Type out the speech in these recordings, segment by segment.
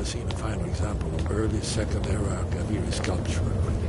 seen a final example of early Second Era Kaviri sculpture and relief.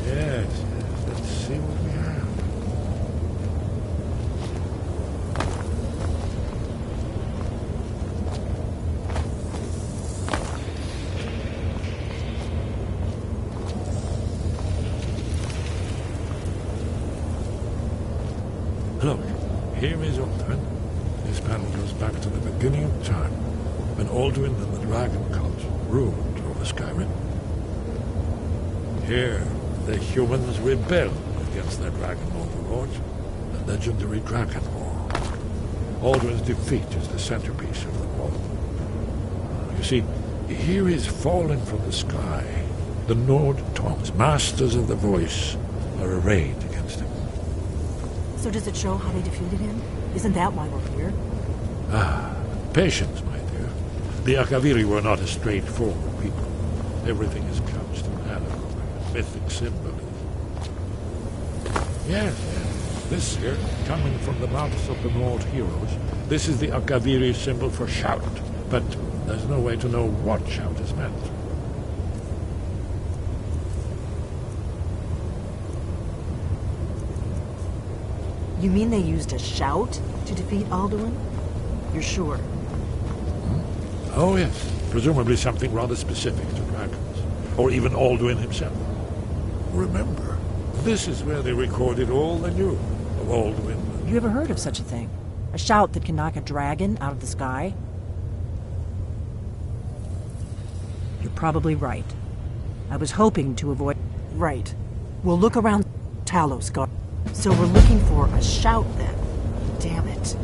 Yes, let's see what we have. Look, here is Alduin. This panel goes back to the beginning of time, when Alduin and the dragon cult ruled over Skyrim. Here, the humans rebelled against their dragon overlords, the legendary Dragon War. Alduin's defeat is the centerpiece of the wall. You see, here is fallen from the sky. The Nord Tongs, masters of the voice, are arrayed against him. So does it show how they defeated him? Isn't that why we're here? Ah, patience, my dear. The Akaviri were not a straightforward people. Everything is couched in allegory, mythic symbolism. Yes, this here, coming from the mouths of the Nord heroes, this is the Akaviri symbol for shout, but there's no way to know what shout is meant. You mean they used a shout to defeat Alduin? You're sure? Oh, yes. Presumably something rather specific to dragons. Or even Alduin himself. Remember, this is where they recorded all they knew of Alduin. You ever heard of such a thing? A shout that can knock a dragon out of the sky? You're probably right. I was hoping to avoid... Right. We'll look around Talos, God. So we're looking for a shout then. Damn it.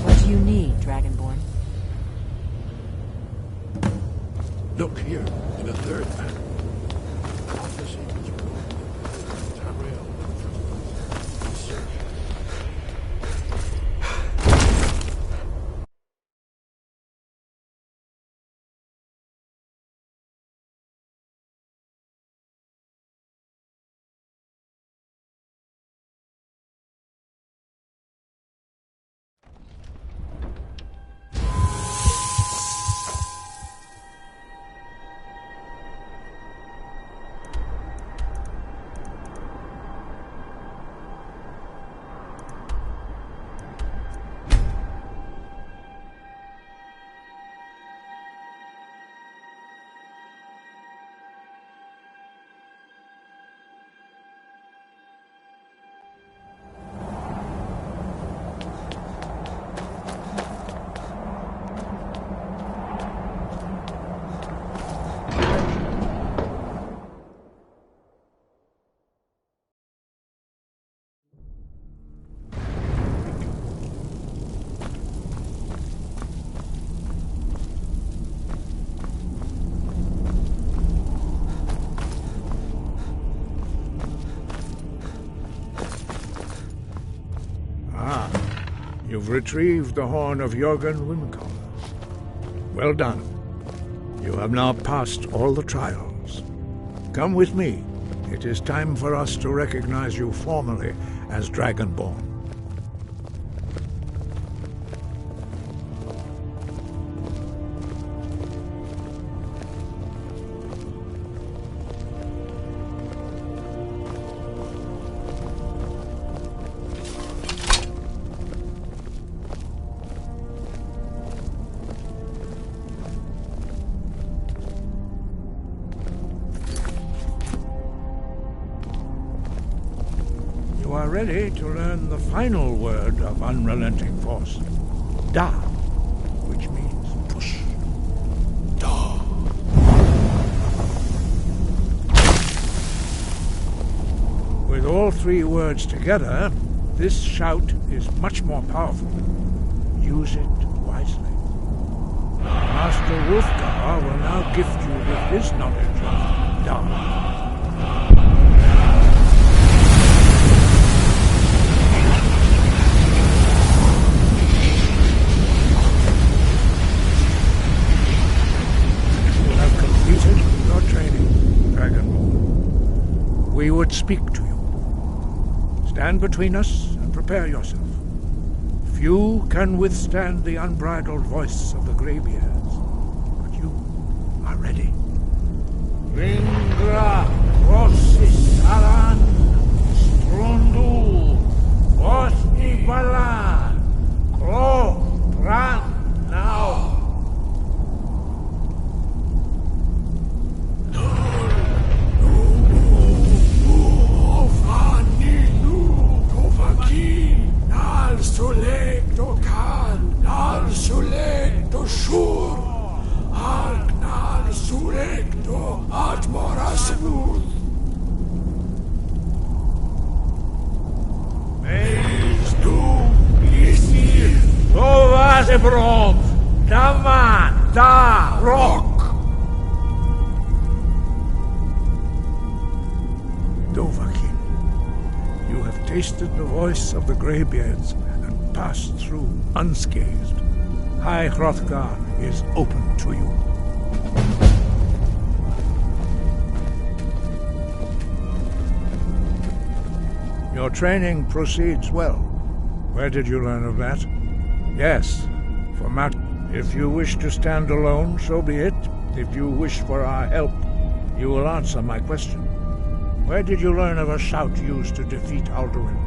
What do you need, Dragonborn? Look here, in the third panel. Prophecy was broken. Tamriel confronted. You've retrieved the horn of Jörgen Wimkon. Well done. You have now passed all the trials. Come with me. It is time for us to recognize you formally as Dragonborn. You are ready to learn the final word of unrelenting force, Da, which means push. Da. With all three words together, this shout is much more powerful. Use it wisely. Master Wolfgar will now gift you with his knowledge of down. You have completed your training, Dragonborn. We would speak to you. Stand between us and prepare yourself. Few can withstand the unbridled voice of the Greybeards, but you are ready. Ringra, Rossis, Alan, Strundu, Bosni Bala, Kro, Bran, now. Sulecto can, nar sulecto shur, agnar sulecto atmorasmuth. Meis du, Isi, Rovasebrom, Daman, Da, Rock. Dovahkiin, you have tasted the voice of the Greybeards and passed through unscathed. High Hrothgar is open to you. Your training proceeds well. Where did you learn of that? Yes, for Mount. If you wish to stand alone, so be it. If you wish for our help, you will answer my question. Where did you learn of a shout used to defeat Alduin?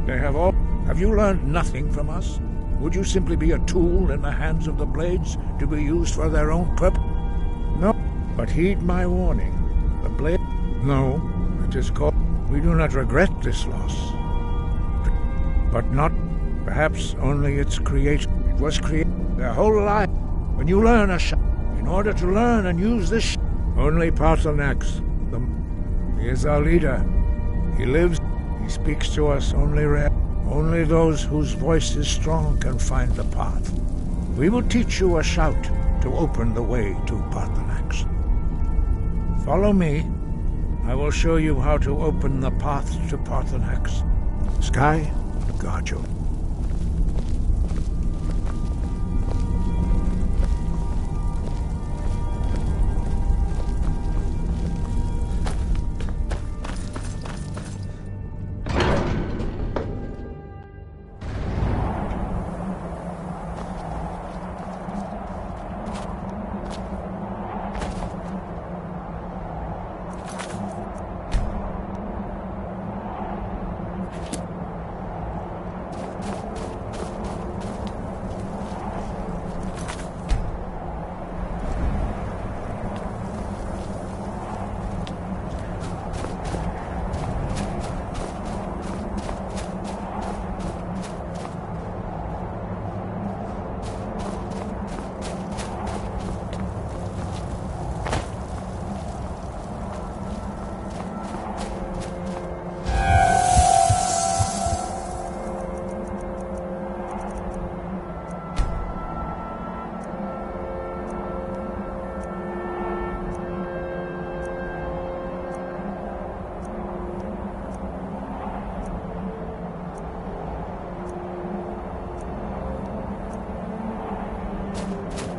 They have all... Have you learned nothing from us? Would you simply be a tool in the hands of the Blades to be used for their own purpose? No, but heed my warning. The Blade... No, it is called... We do not regret this loss. But not... Perhaps only its creator. It was created their whole life. When you learn a shout, in order to learn and use this only Paarthurnax, he is our leader. He lives... He speaks to us only rare. Only those whose voice is strong can find the path. We will teach you a shout to open the way to Paarthurnax. Follow me. I will show you how to open the path to Paarthurnax. Sky, guard you.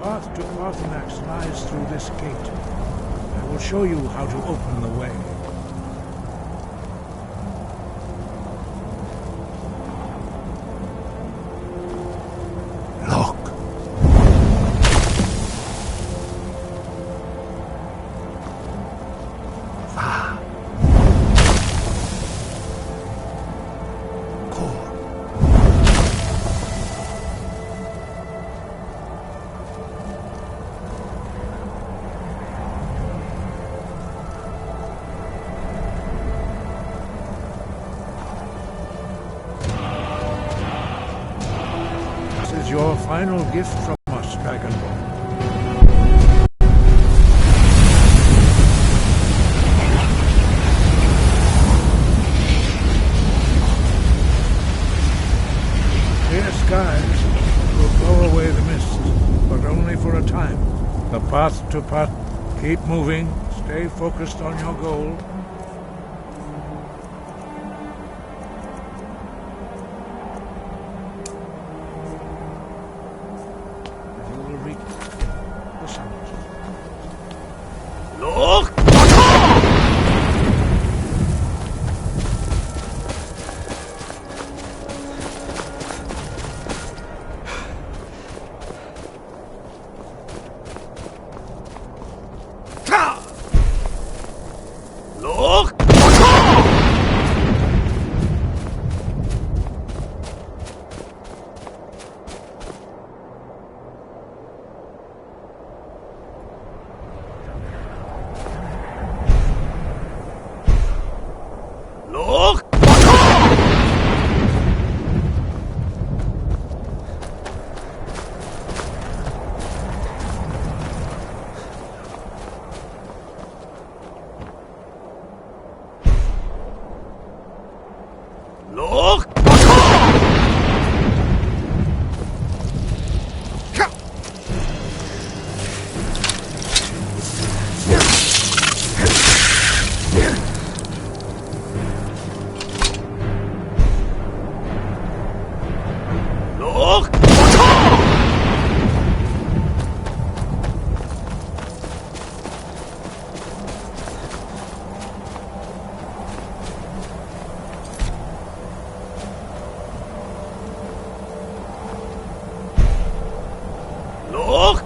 The path to Paarthurnax lies through this gate. I will show you how to open the way. Look. Va. Kor. Your final gift from us, Dragonborn. Clear skies will blow away the mist, but only for a time. The path to path. Keep moving. Stay focused on your goal. You will reach the summit. Look! Look! Look! Look! Look!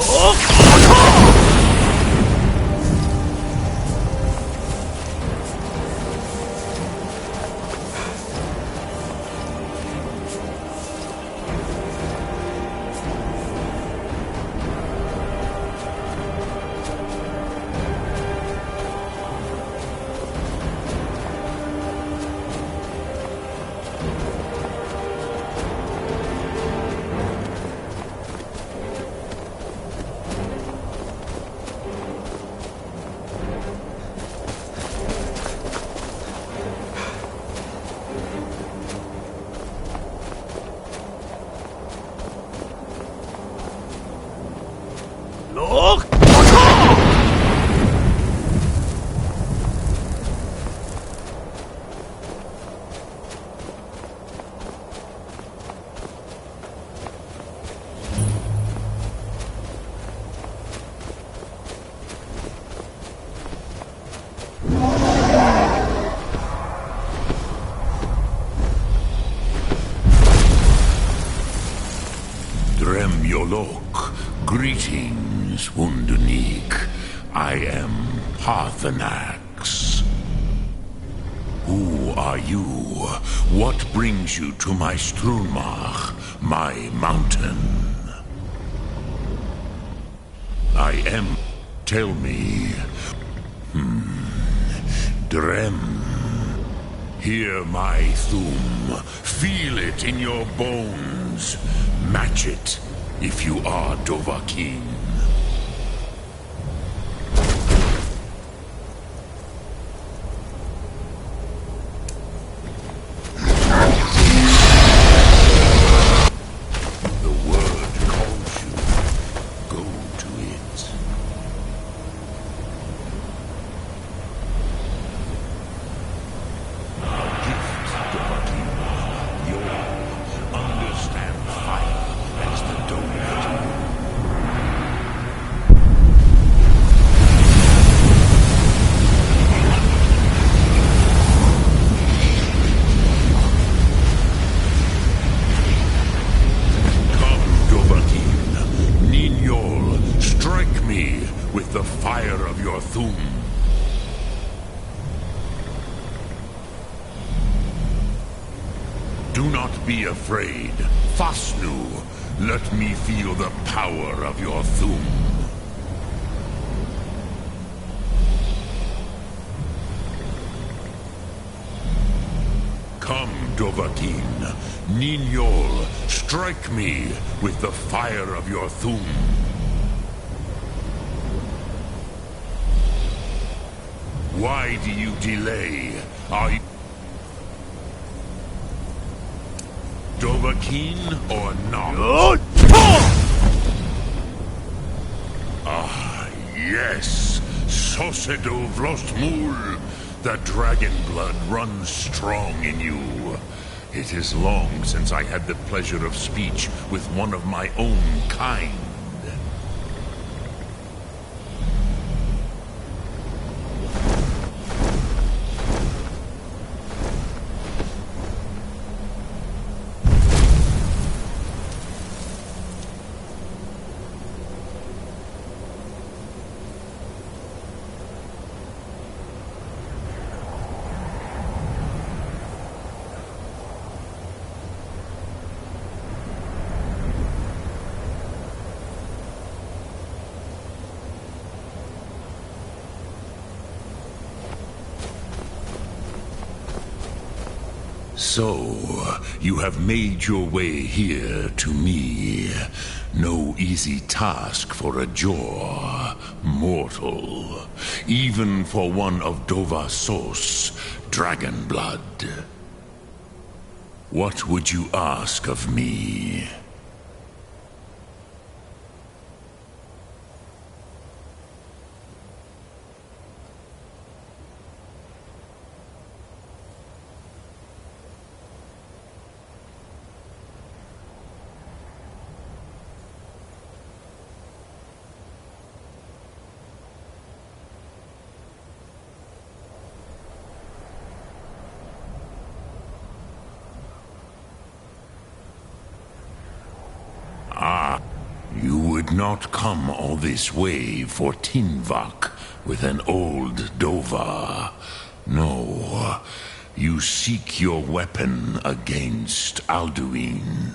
Look! Look! Dremyolok, greetings, Wundernik. I am Parthenax. Who are you? What brings you to my Strunmach, my mountain? I am... Tell me... Drem. Hear my thum. Feel it in your bones. Match it, if you are Dovahkiin. The word calls you. Go to it. A gift, Dovahkiin. Your understand fire as the Dovahkiin. Do not be afraid. Fasnu, let me feel the power of your Thum. Come, Dovahkiin. Ninyol, strike me with the fire of your Thum. Why do you delay? Are you Dovahkiin or not? Ah, yes. Sosedo Vlostmul. The dragon blood runs strong in you. It is long since I had the pleasure of speech with one of my own kind. So, you have made your way here to me. No easy task for a Jor, mortal. Even for one of Dovahsos, dragon blood. What would you ask of me? You would not come all this way for Tinvak with an old Dova. No, you seek your weapon against Alduin.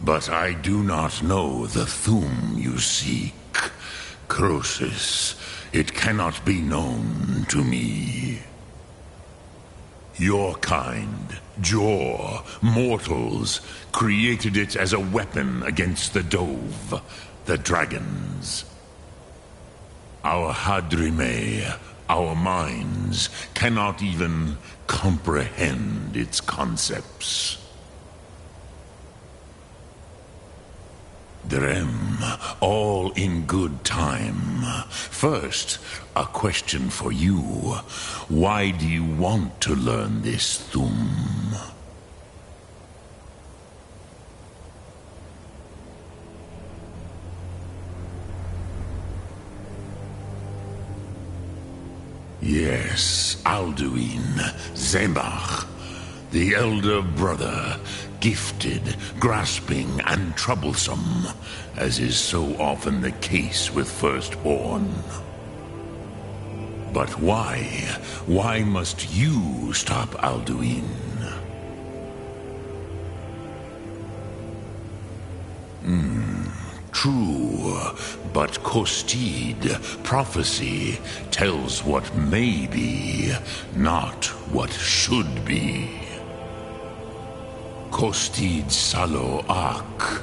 But I do not know the Thum you seek. Croesus, it cannot be known to me. Your kind, Jor, mortals, created it as a weapon against the Dove, the dragons. Our Hadrime, our minds, cannot even comprehend its concepts. Drem, all in good time. First, a question for you. Why do you want to learn this Thum? Yes, Alduin, Zemach, the elder brother, gifted, grasping, and troublesome, as is so often the case with firstborn. But why? Why must you stop Alduin? True, but Kostid, prophecy, tells what may be, not what should be. Kostid Salo Ak.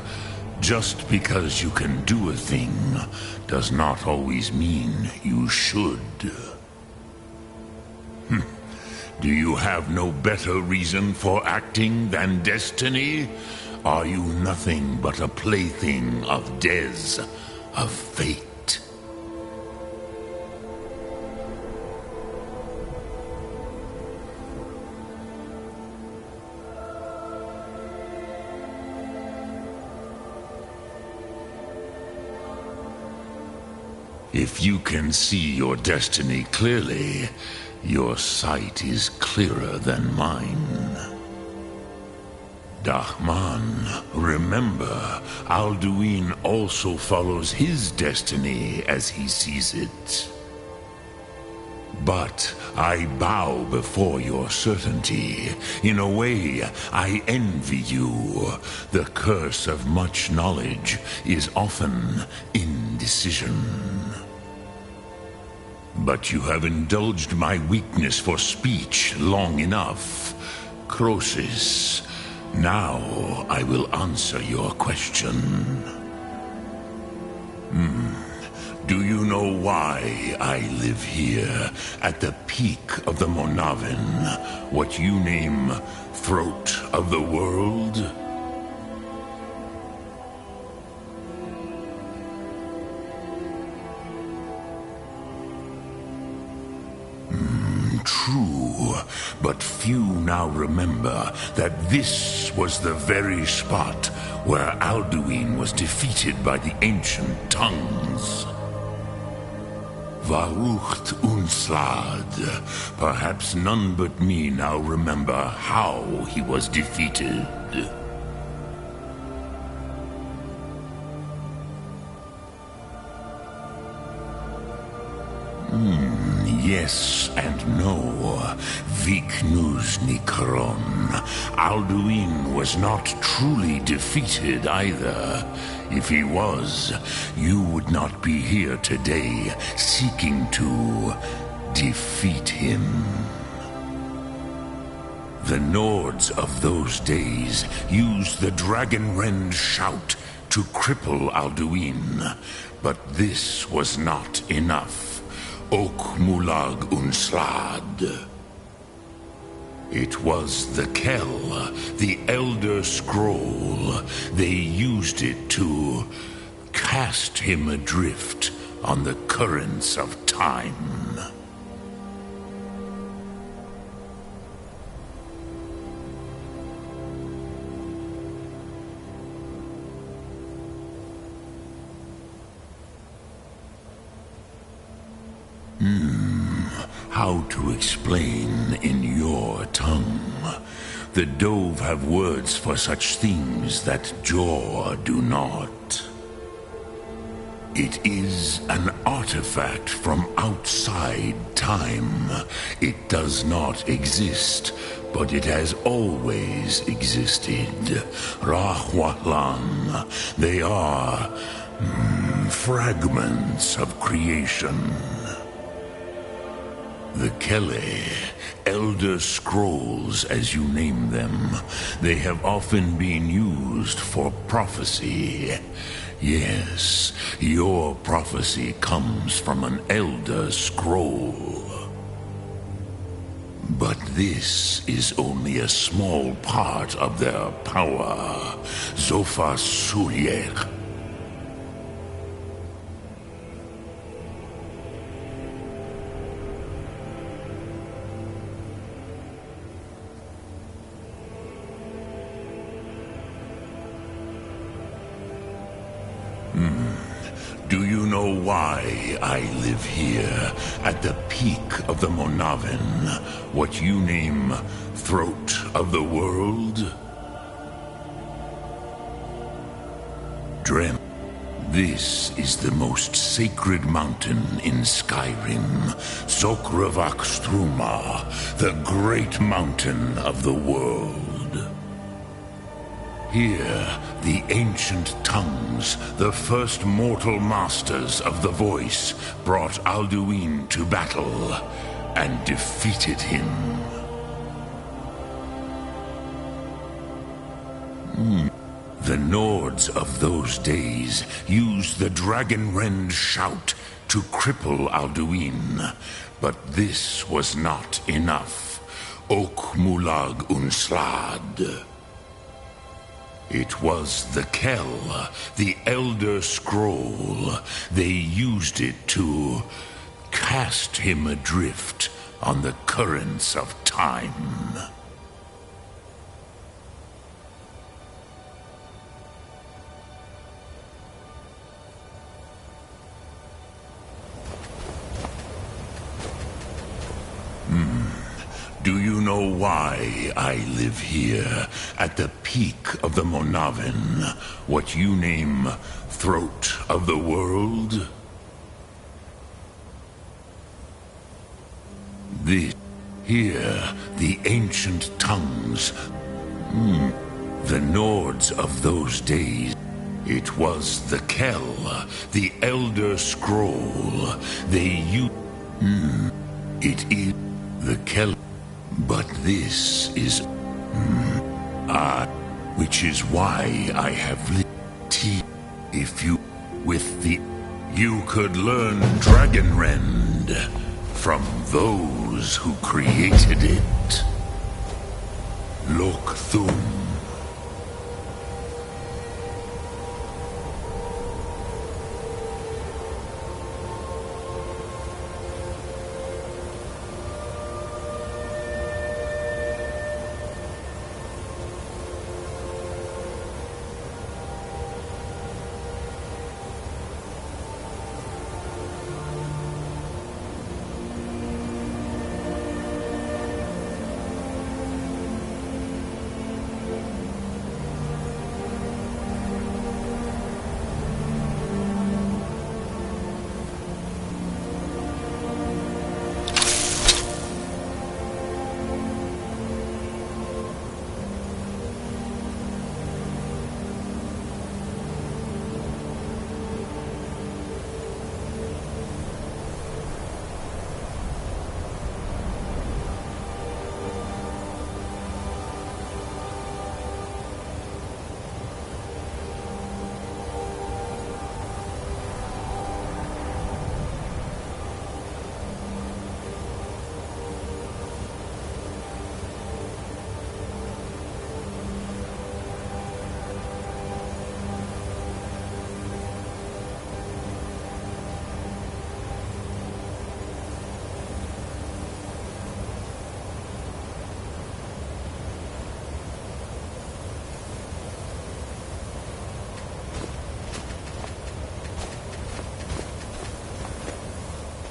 Just because you can do a thing does not always mean you should. Do you have no better reason for acting than destiny? Are you nothing but a plaything of Dez, of fate? If you can see your destiny clearly, your sight is clearer than mine. Dahman, remember, Alduin also follows his destiny as he sees it. But I bow before your certainty. In a way, I envy you. The curse of much knowledge is often indecision. But you have indulged my weakness for speech long enough. Croesus, now I will answer your question. Do you know why I live here, at the peak of the Monavin, what you name Throat of the World? True, but few now remember that this was the very spot where Alduin was defeated by the ancient tongues. Varucht Unslad. Perhaps none but me now remember how he was defeated. Yes and no. Viknus Nikron. Alduin was not truly defeated either. If he was, you would not be here today seeking to defeat him. The Nords of those days used the Dragonrend shout to cripple Alduin, but this was not enough. Ok Mulag Unslad. It was the Kell, the Elder Scroll. They used it to cast him adrift on the currents of time. How to explain in your tongue? The Dove have words for such things that Jor do not. It is an artifact from outside time. It does not exist, but it has always existed. Rahwahlan. They are fragments of creation. The Kele, Elder Scrolls as you name them, they have often been used for prophecy. Yes, your prophecy comes from an Elder Scroll. But this is only a small part of their power. Zofa Suryek. Do you know why I live here, at the peak of the Monavin, what you name Throat of the World? Drem. This is the most sacred mountain in Skyrim, Zokravak Struma, the great mountain of the world. Here, the ancient tongues, the first mortal masters of the voice, brought Alduin to battle and defeated him. The Nords of those days used the Dragonrend shout to cripple Alduin, but this was not enough. Ok Mulag Unslad. It was the Kell, the Elder Scroll. They used it to cast him adrift on the currents of time. Do you know why I live here, at the peak of the Monavin, what you name Throat of the World? This, here, the ancient tongues, the Nords of those days. It was the Kell, the Elder Scroll. They used... It is the Kell. But this is... which is why I have lit tea. If you... with the... You could learn Dragonrend from those who created it. Look Thum.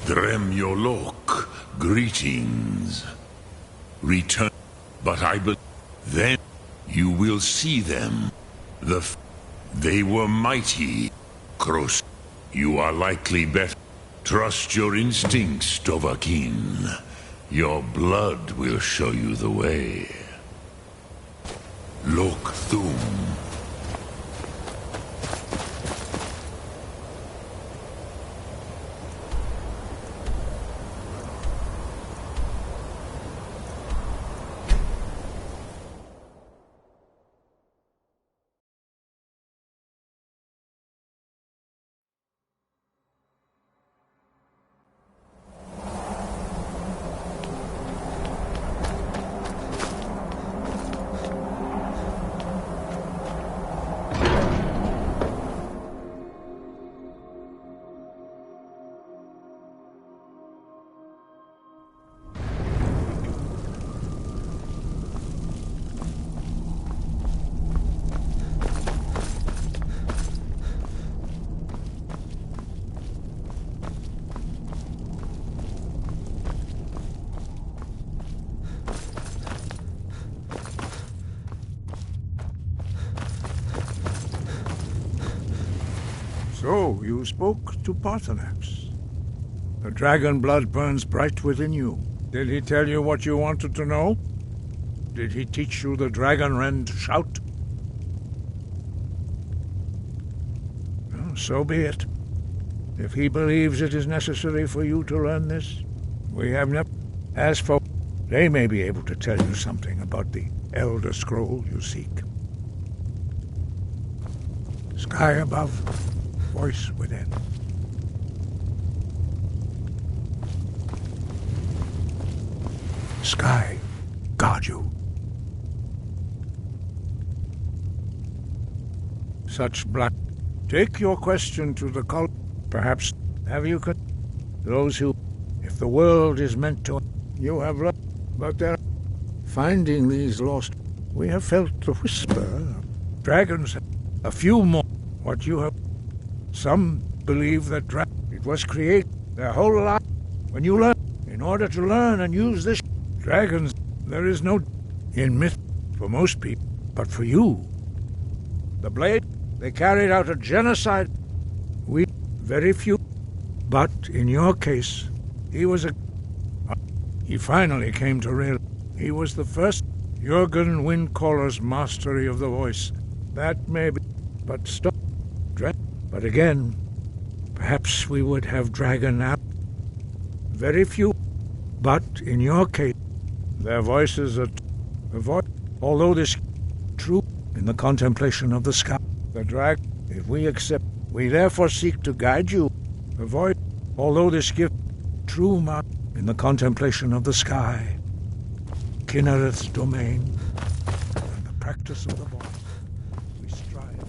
Dremyolok, greetings. Return, but then you will see them. They were mighty. Kross, you are likely better. Trust your instincts, Dovahkiin. Your blood will show you the way. Look Thum. So, you spoke to Paarthurnax. The dragon blood burns bright within you. Did he tell you what you wanted to know? Did he teach you the Dragonrend shout? Well, so be it. If he believes it is necessary for you to learn this, we have never... As for... They may be able to tell you something about the Elder Scroll you seek. Sky above, voice within. Sky, guard you. Such black... Take your question to the cult. Perhaps have you could... Those who... If the world is meant to... You have learned... But they're... Finding these lost... We have felt the whisper. Dragons... A few more... What you have... Some believe that it was created their whole life. When you learn... In order to learn and use this... Dragons... There is no in myth for most people, but for you. The Blade, they carried out a genocide. We, very few. But in your case, he was a... He finally came to realize he was the first Jurgen Windcaller's mastery of the voice. That may be... But stop. But again, perhaps we would have Dragon out. Very few. But in your case, their voices are... Although this true in the contemplation of the sky. The dragon, if we accept, we therefore seek to guide you. Avoid, although this gift true mark in the contemplation of the sky. Kinnereth's domain and the practice of the voice. We strive.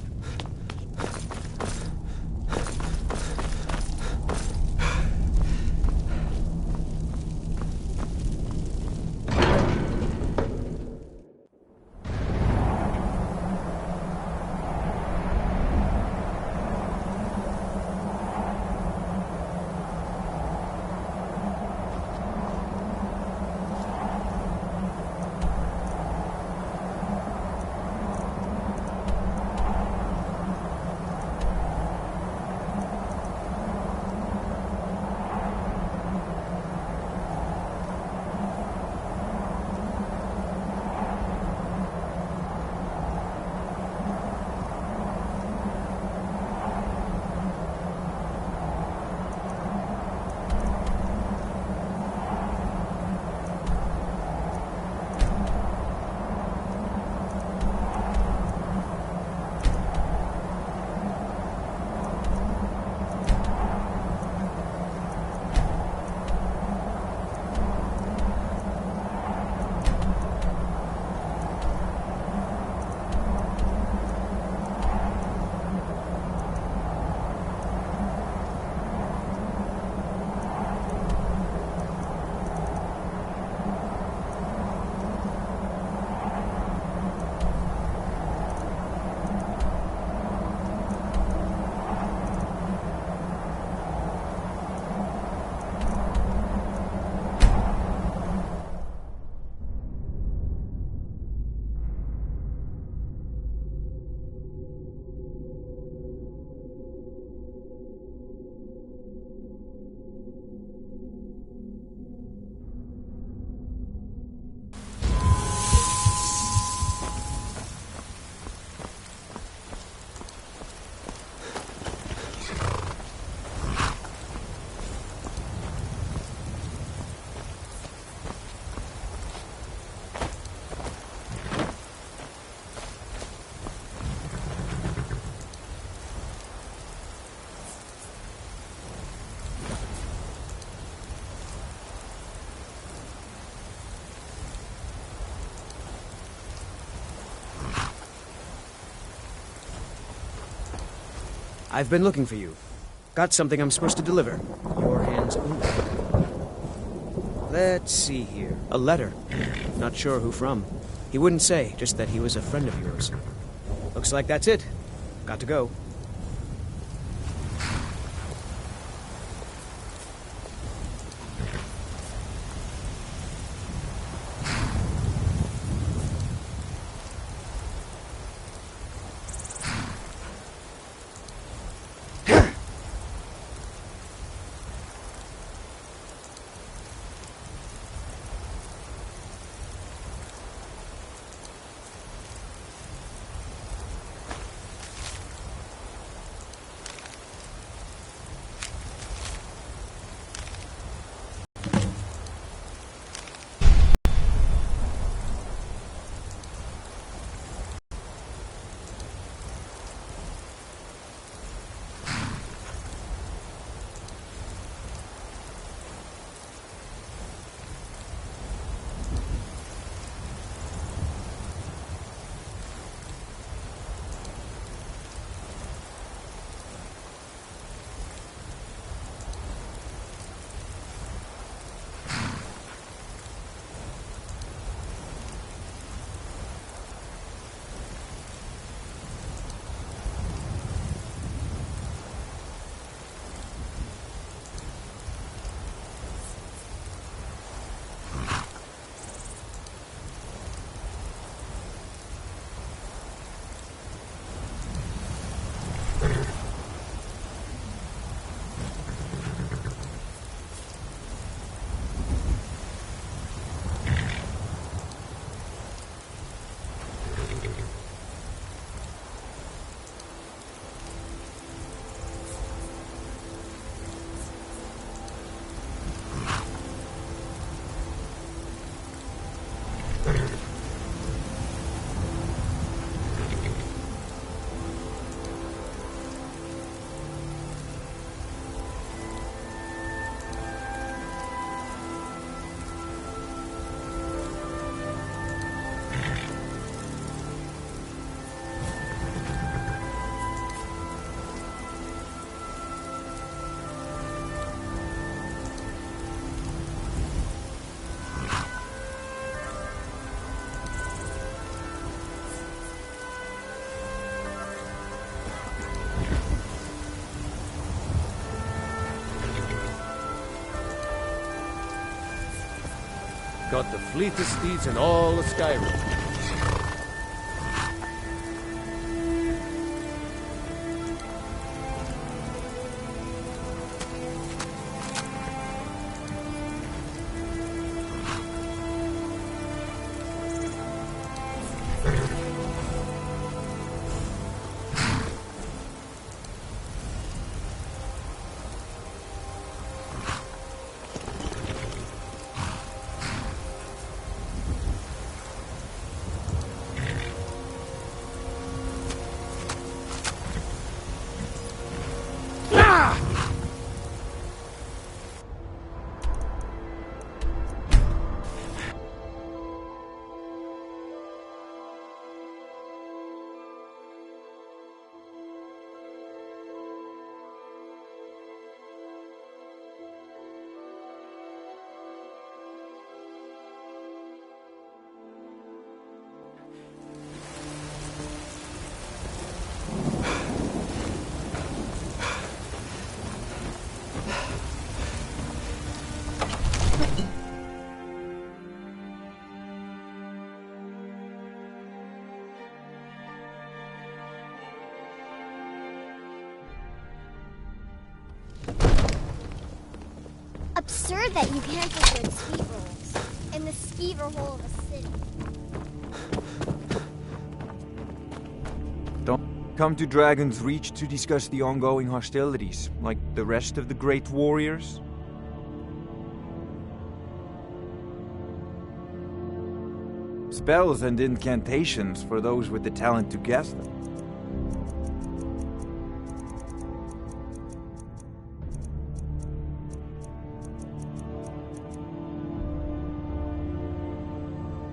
I've been looking for you. Got something I'm supposed to deliver. Your hands... Ooh. Let's see here. A letter. Not sure who from. He wouldn't say, just that he was a friend of yours. Looks like that's it. Got to go. got the fleetest steeds in all of Skyrim. Absurd that you can't get good skeet rolls in the skeever hole of a city. Don't come to Dragon's Reach to discuss the ongoing hostilities, like the rest of the great warriors? Spells and incantations for those with the talent to cast them.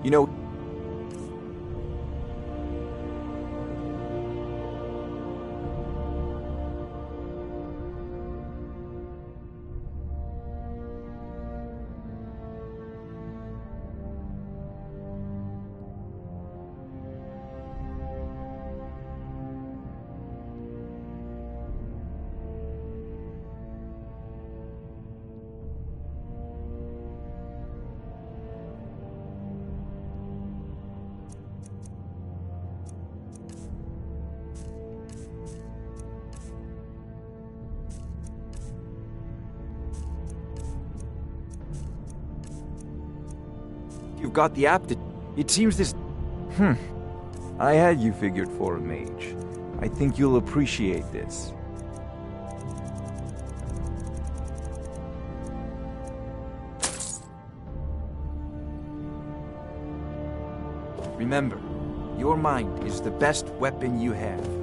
You know, you've got the aptitude. It seems this... I had you figured for a mage. I think you'll appreciate this. Remember, your mind is the best weapon you have.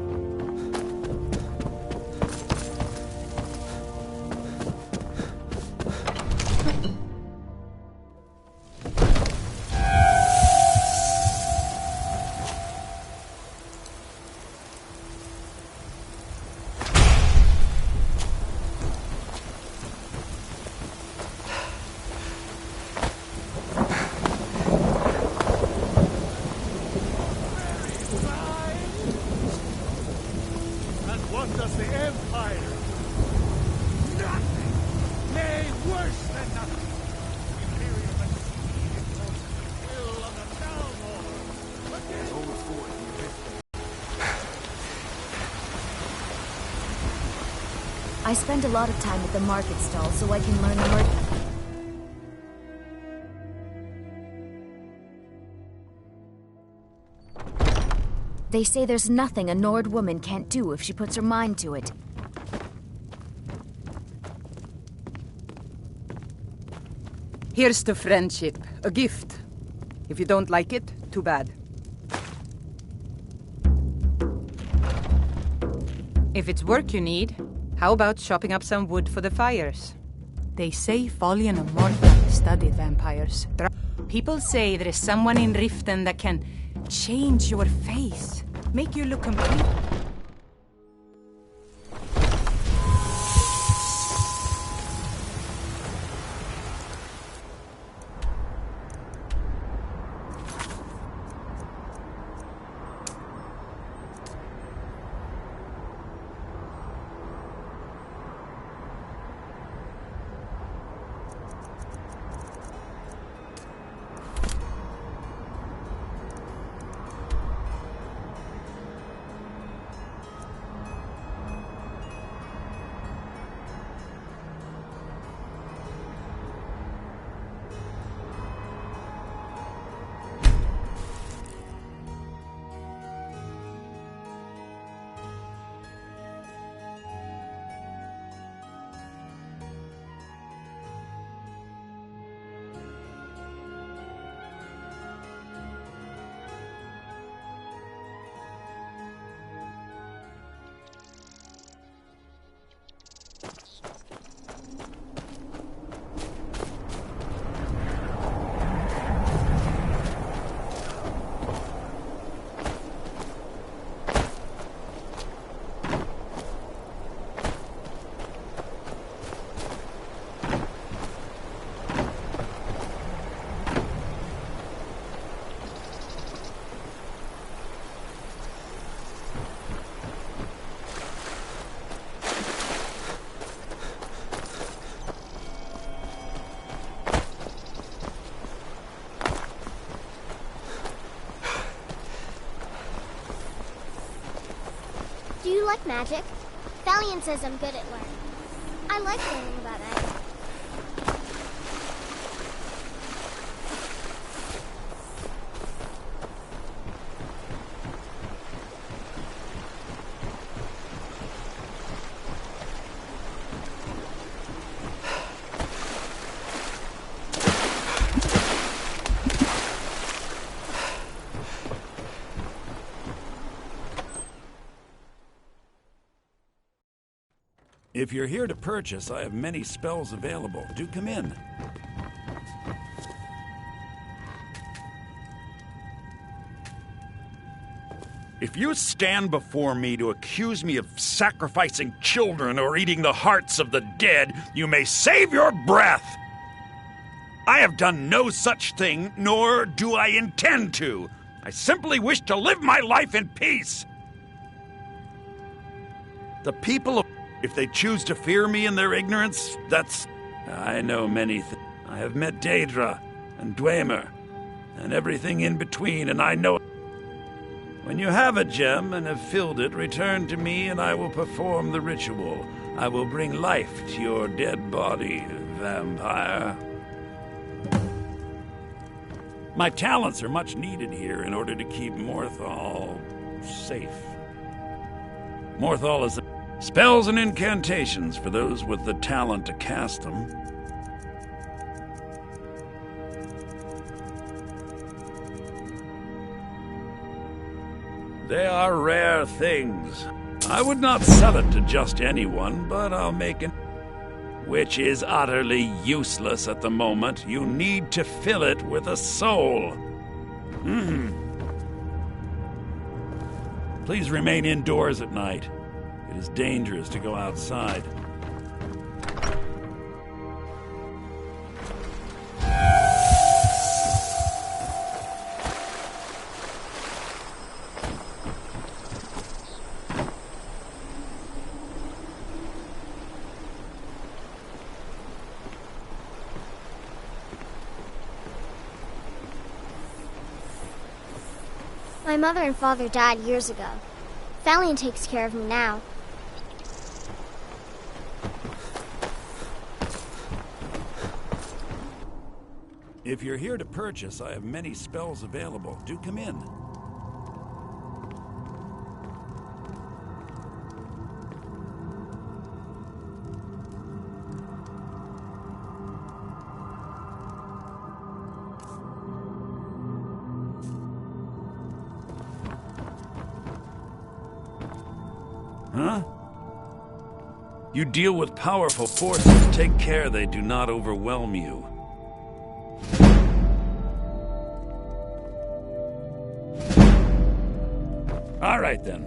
I spend a lot of time at the market stall so I can learn the word. They say there's nothing a Nord woman can't do if she puts her mind to it. Here's to friendship, a gift. If you don't like it, too bad. If it's work you need, how about chopping up some wood for the fires? They say Folian and Morthal studied vampires. People say there is someone in Riften that can change your face, make you look complete. Do you like magic? Valiant says I'm good at learning. I like learning about magic. If you're here to purchase, I have many spells available. Do come in. If you stand before me to accuse me of sacrificing children or eating the hearts of the dead, you may save your breath. I have done no such thing, nor do I intend to. I simply wish to live my life in peace. The people of... If they choose to fear me in their ignorance, that's... I know many things. I have met Daedra and Dwemer and everything in between, and I know... When you have a gem and have filled it, return to me and I will perform the ritual. I will bring life to your dead body, vampire. My talents are much needed here in order to keep Morthal safe. Morthal is spells and incantations for those with the talent to cast them. They are rare things. I would not sell it to just anyone, but I'll make it. Which is utterly useless at the moment. You need to fill it with a soul. Please remain indoors at night. It is dangerous to go outside. My mother and father died years ago. Valiant takes care of me now. If you're here to purchase, I have many spells available. Do come in. Huh? You deal with powerful forces. Take care they do not overwhelm you. All right, then.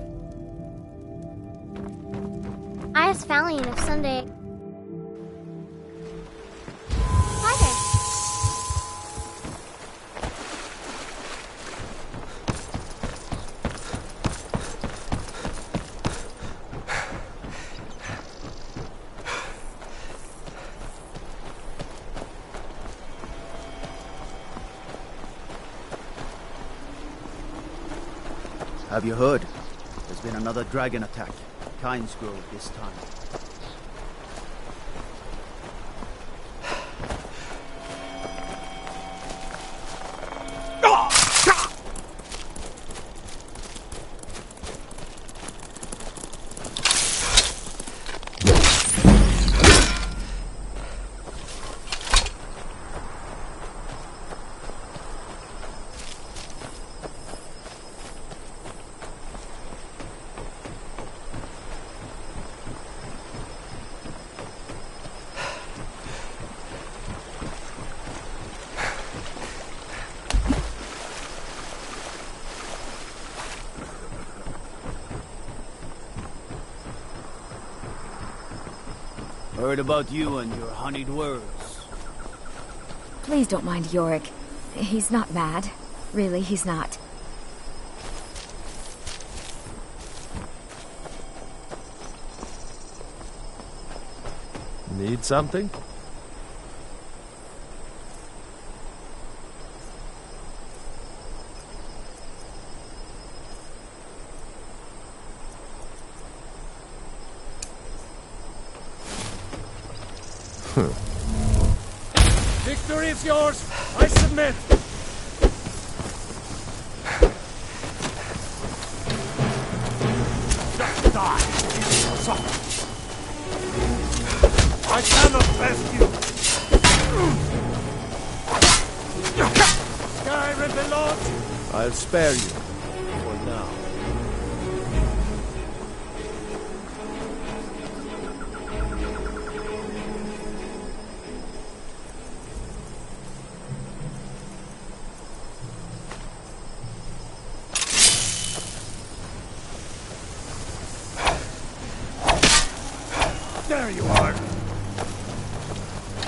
I asked Valiant if someday... Hi there. Have you heard? There's been another dragon attack. Kynes Grove this time. Heard about you and your honeyed words. Please don't mind Yorick. He's not mad. Really, he's not. Need something? Victory is yours! I submit! Just die! I cannot best you! Skyrim belongs! I'll spare you. For now. There you are!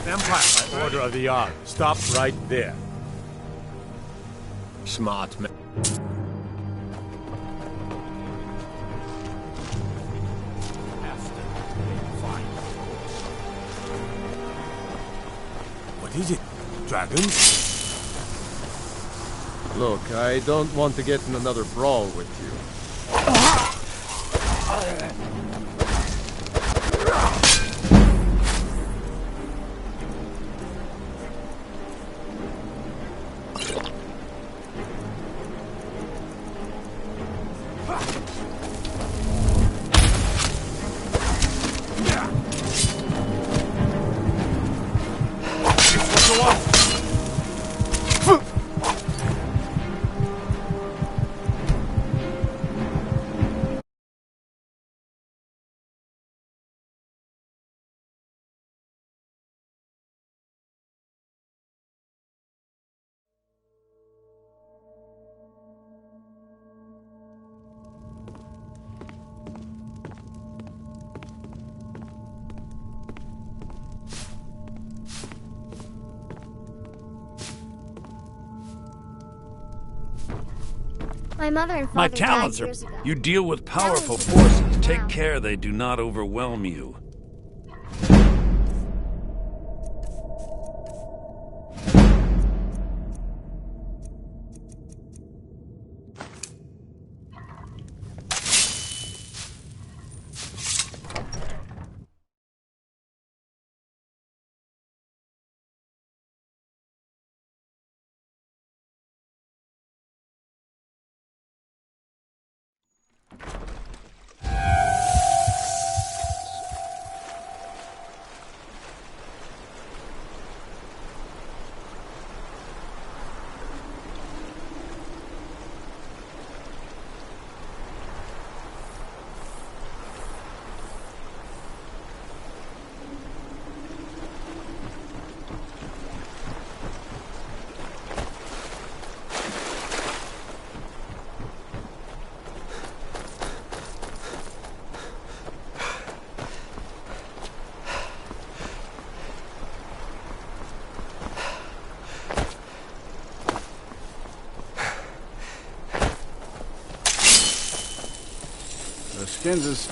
Empire, order of the Ark. Stop right there. Smart man. What is it? Dragons? Look, I don't want to get in another brawl with you. My mother and My father talents died are... years ago. You deal with powerful forces. Take care they do not overwhelm you. Kansas.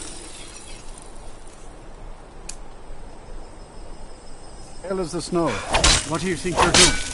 Hell is the snow. What do you think you're doing?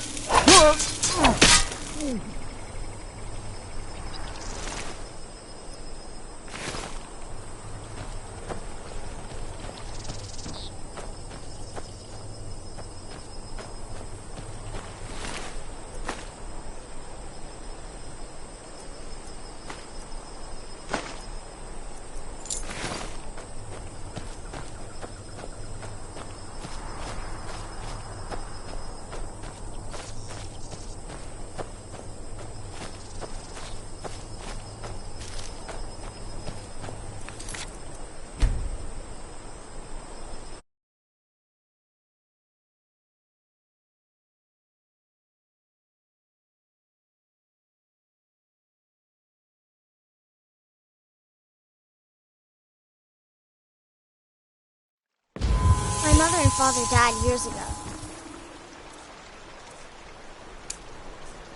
My mother and father died years ago.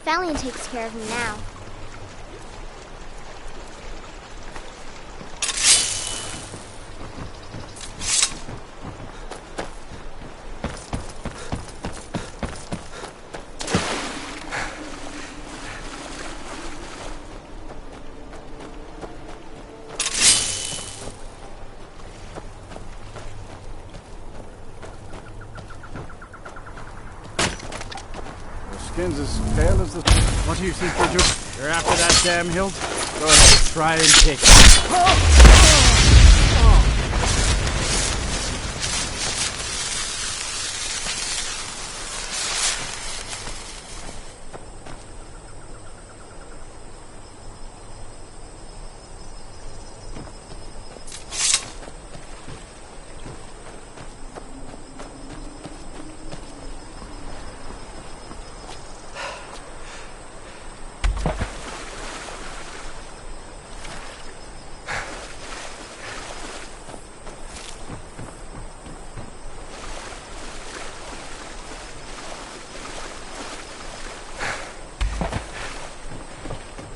Valiant takes care of me now. Finn's as pale as the... What do you think you're doing? You're after that damn hilt? Go ahead, try and take it.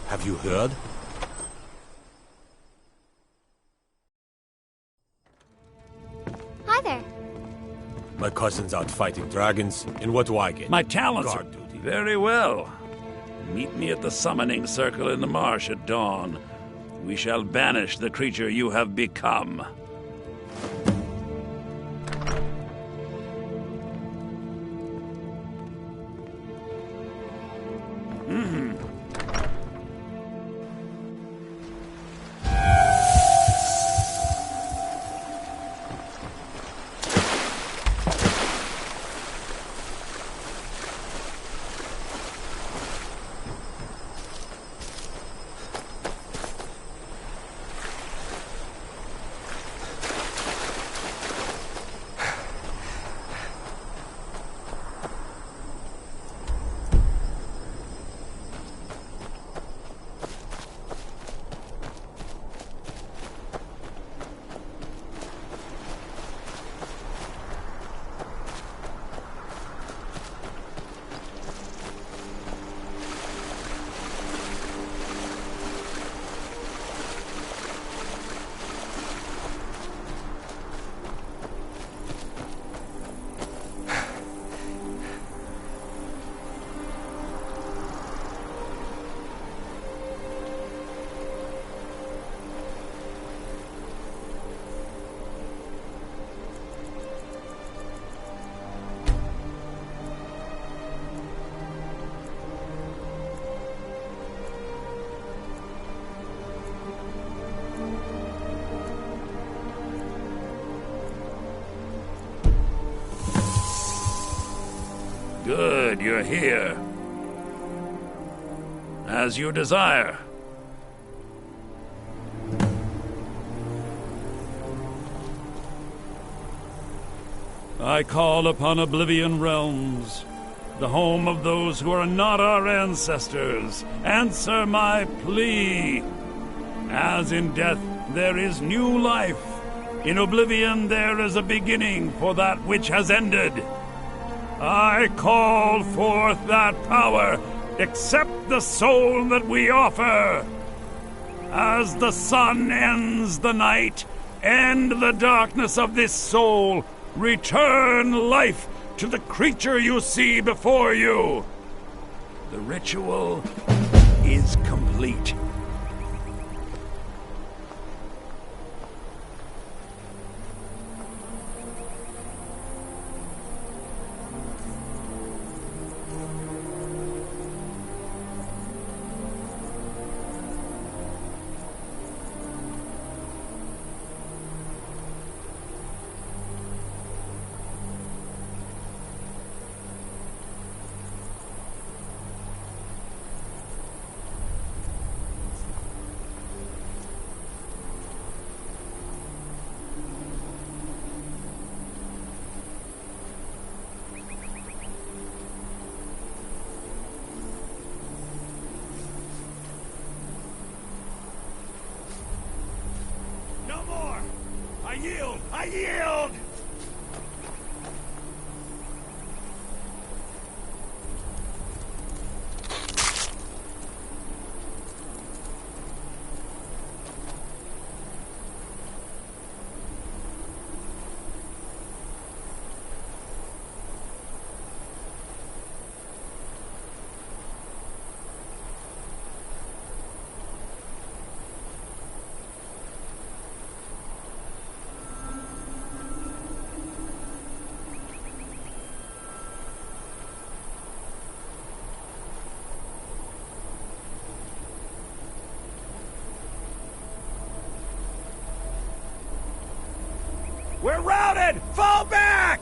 Have you heard? Hi there. My cousin's out fighting dragons, and what do I get? My talents Guard are... duty. Very well. Meet me at the summoning circle in the marsh at dawn. We shall banish the creature you have become. Good, you're here. As you desire. I call upon Oblivion Realms, the home of those who are not our ancestors. Answer my plea. As in death there is new life, in Oblivion there is a beginning for that which has ended. I call forth that power. Accept the soul that we offer. As the sun ends the night, end the darkness of this soul. Return life to the creature you see before you. The ritual is complete. I yield! We're routed! Fall back!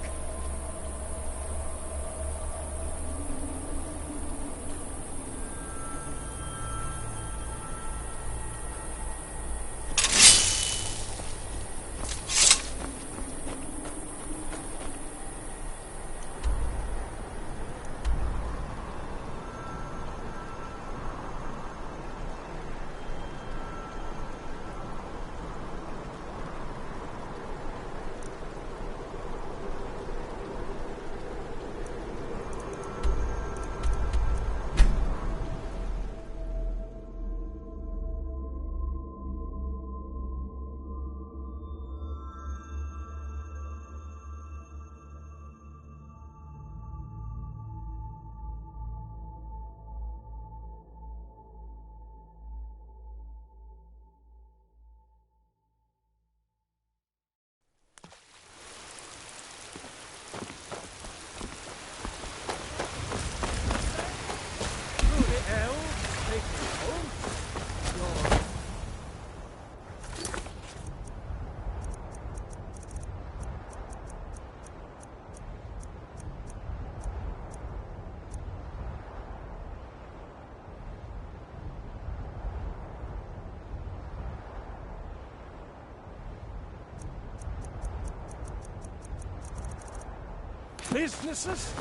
Businesses,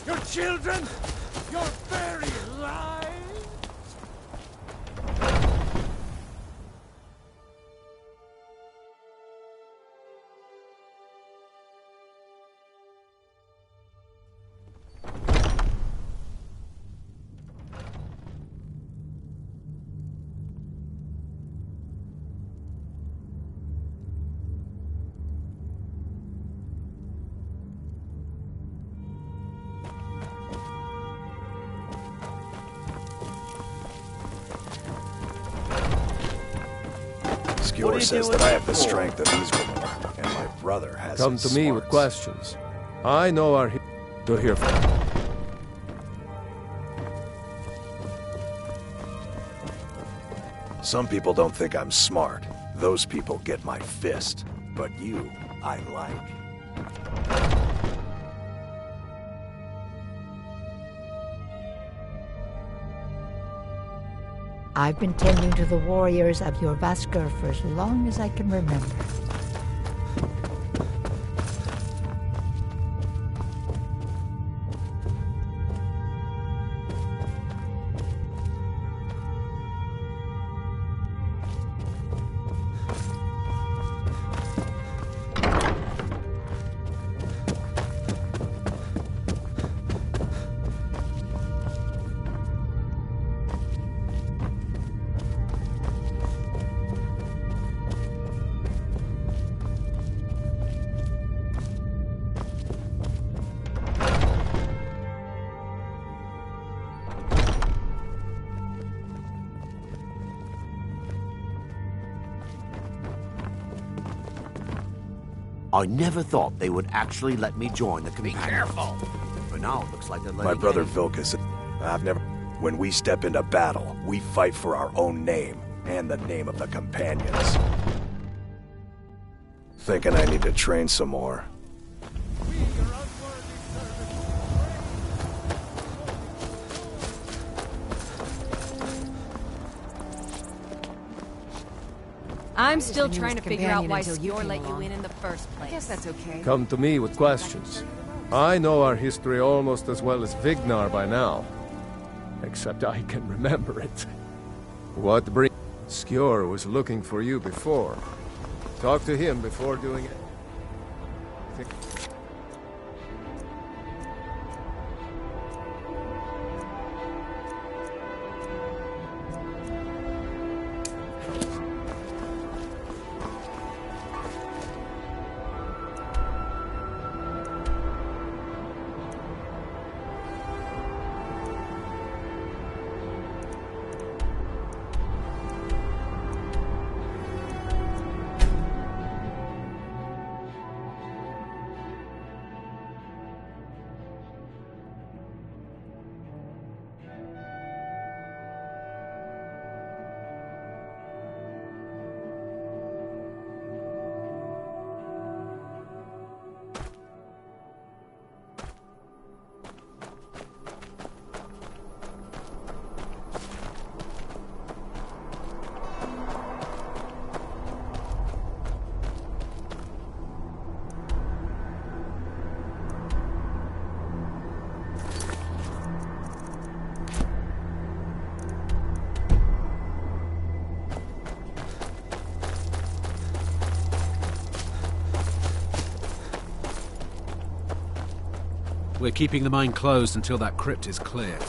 your children, your very lives. Skyrim says that I have the strength of Israel, and my brother has Come his to me with smarts. questions. I know our to hear from. Some people don't think I'm smart. Those people get my fist. But you, I like. I've been tending to the warriors of your Vaskr for as long as I can remember. I never thought they would actually let me join the companions. Be careful! But now it looks like they're letting My brother me in. Vilkas, I've never... When we step into battle, we fight for our own name, and the name of the companions. Thinking I need to train some more. I'm still His trying to newest figure out companion why until you Skjor came let you along. in the first place. I guess that's okay. Come to me with questions. I know our history almost as well as Vignar by now. Except I can remember it. What bring... Skjor was looking for you before. Talk to him before doing it. We're keeping the mine closed until that crypt is clear.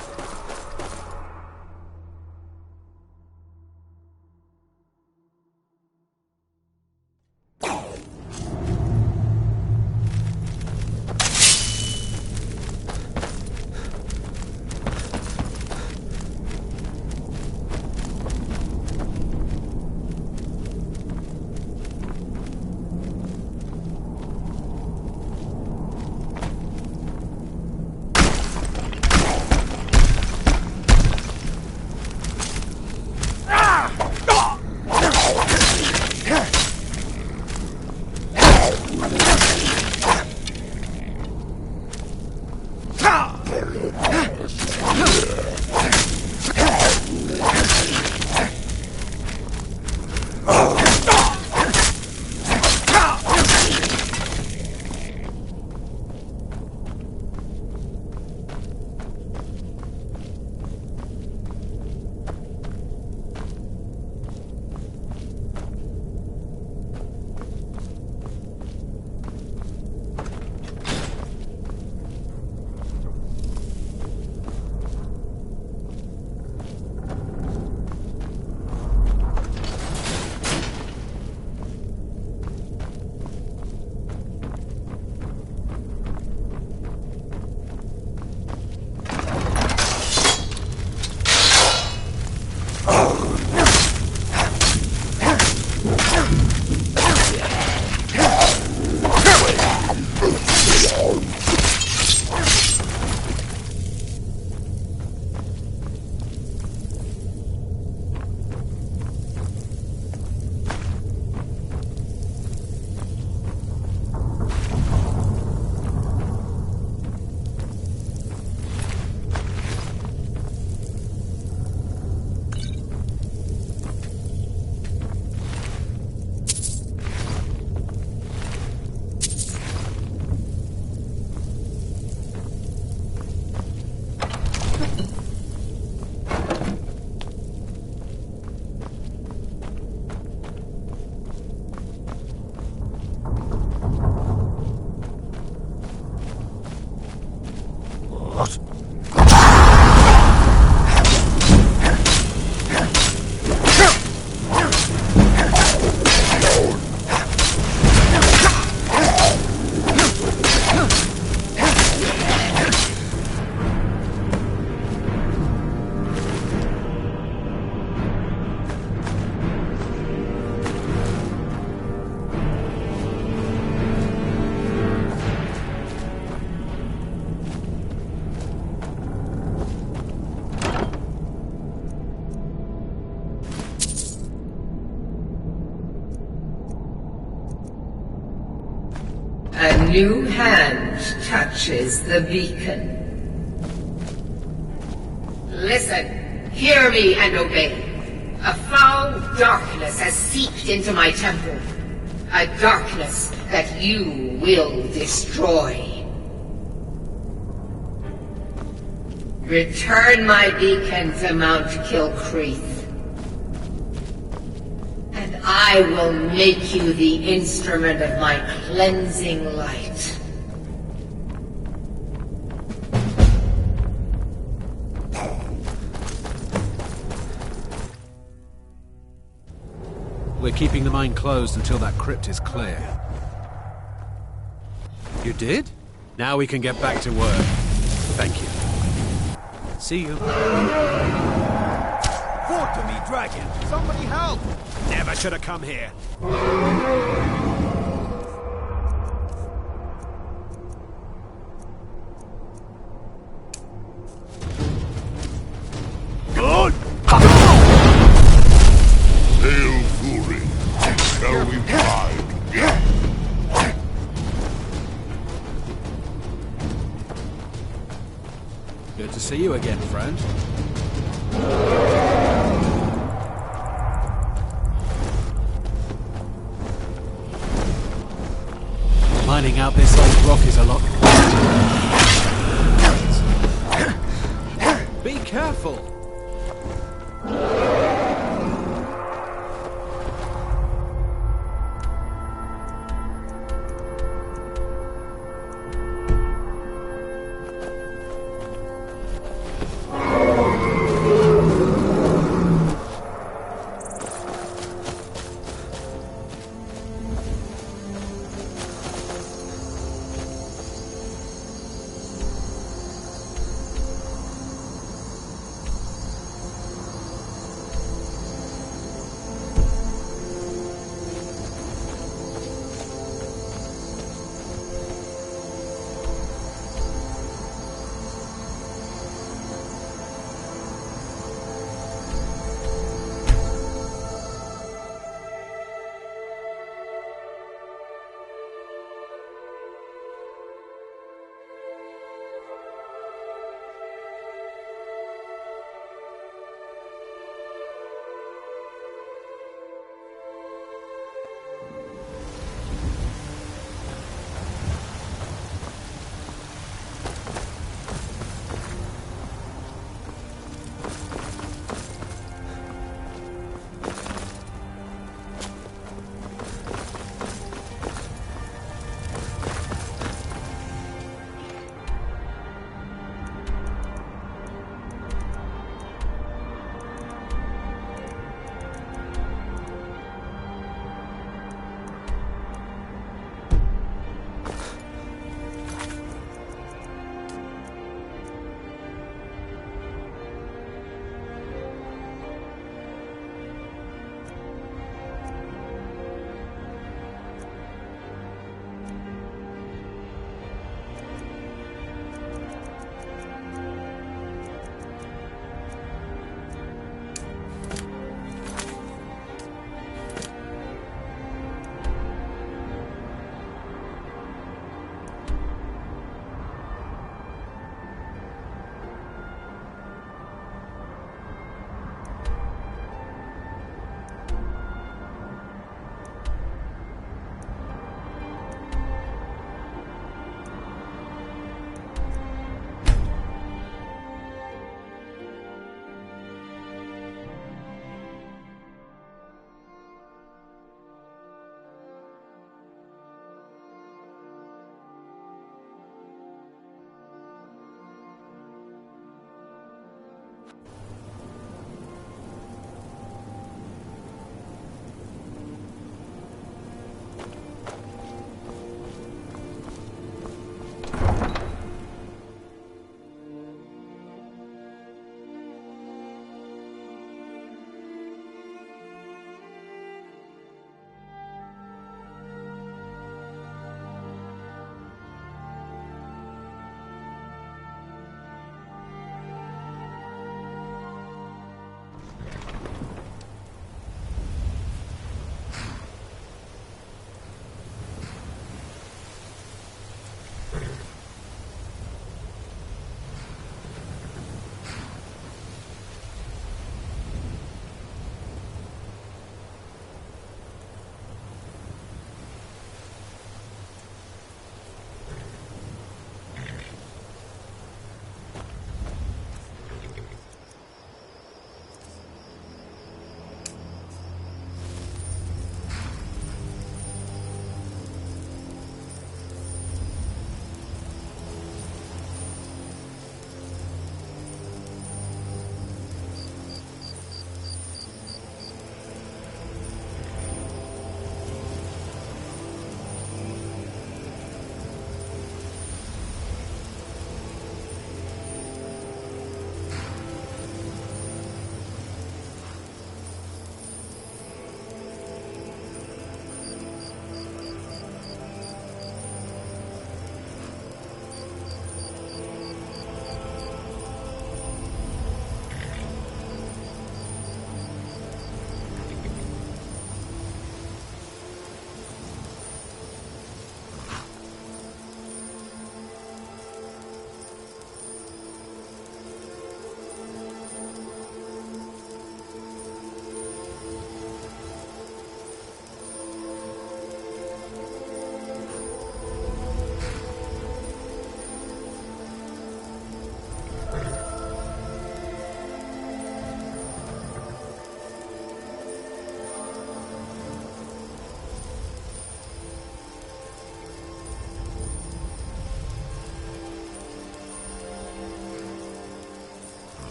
A new hand touches the beacon. Listen, hear me and obey. A foul darkness has seeped into my temple. A darkness that you will destroy. Return my beacon to Mount Kilcreath. And I will make you the instrument of my cleansing light. We're keeping the mine closed until that crypt is clear. You did? Now we can get back to work. Thank you. See you. Fort to me, dragon! Somebody help! Never should have come here. Good! Hail Fury! Shall we ride together? Good to see you again, friend. Mining out this old rock is a lot. Be careful!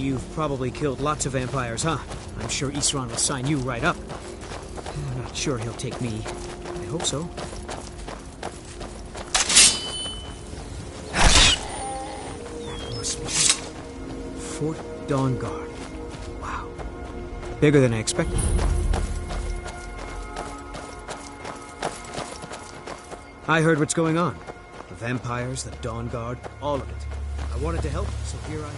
You've probably killed lots of vampires, huh? I'm sure Isran will sign you right up. I'm not sure he'll take me. I hope so. That must be Fort Dawn Guard. Wow. Bigger than I expected. I heard what's going on. The vampires, the Dawn Guard, all of it. I wanted to help, so here I am.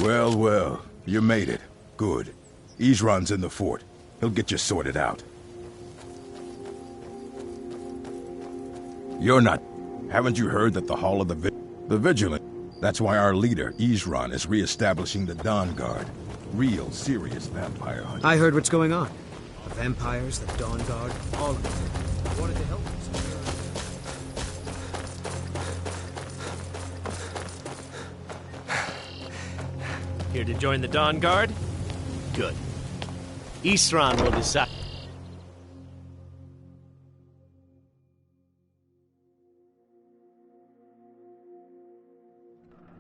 Well, well, you made it. Good. Isran's in the fort. He'll get you sorted out. You're not... Haven't you heard that the Hall of the Vigilant? That's why our leader, Isran, is re-establishing the Dawn Guard. Real, serious vampire hunting. I heard what's going on. The vampires, the Dawn Guard, all of it. I wanted to help. Here to join the Dawn Guard? Good. Isran will decide.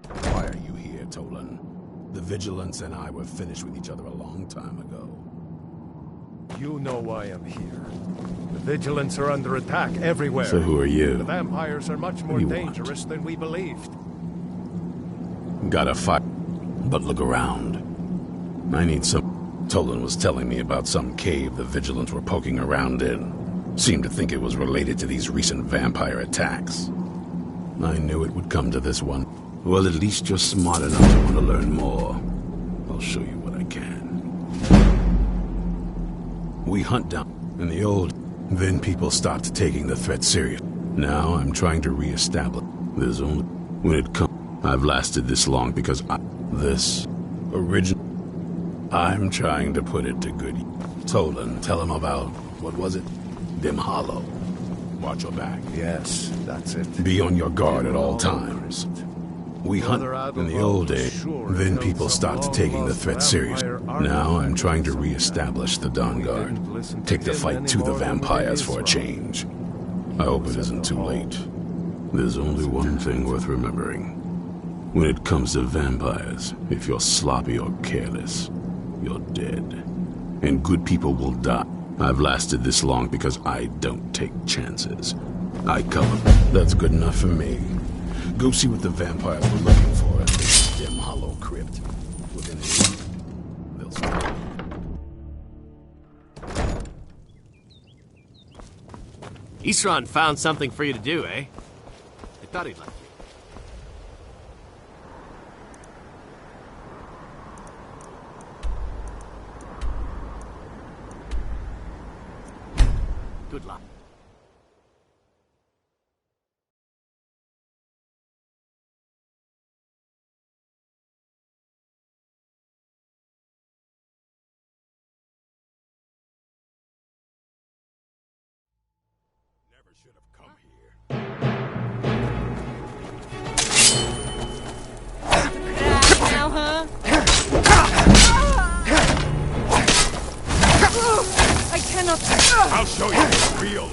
Why are you here, Tolan? The Vigilance and I were finished with each other a long time ago. You know why I'm here. The Vigilants are under attack everywhere. So who are you? The vampires are much more dangerous than we believed. Gotta fight. But look around. I need some... Tolan was telling me about some cave the Vigilants were poking around in. Seemed to think it was related to these recent vampire attacks. I knew it would come to this one. Well, at least you're smart enough to want to learn more. I'll show you what I can. We hunt down in the old... Then people stopped taking the threat serious. Now I'm trying to re-establish. There's only... When it comes... I've lasted this long because this original... I'm trying to put it to good... Tolan, tell him about... What was it? Dim Hollow. Watch your back. Yes, that's it. Be on your guard at all times. We hunt in the old days. Then people stopped taking the threat serious. Now I'm trying to re-establish the Dawn Guard. Take the fight to the vampires for a change. I hope it isn't too late. There's only one thing worth remembering. When it comes to vampires, if you're sloppy or careless, you're dead. And good people will die. I've lasted this long because I don't take chances. I cover. That's good enough for me. Go see what the vampires were looking for at this dim hollow crypt. Within a week, they'll start. Isran found something for you to do, eh? I thought he'd like you. Good luck. Never should have come here. Now, huh? I cannot... I'll show you what's real.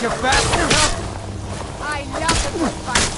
you fast enough? I love a good fight.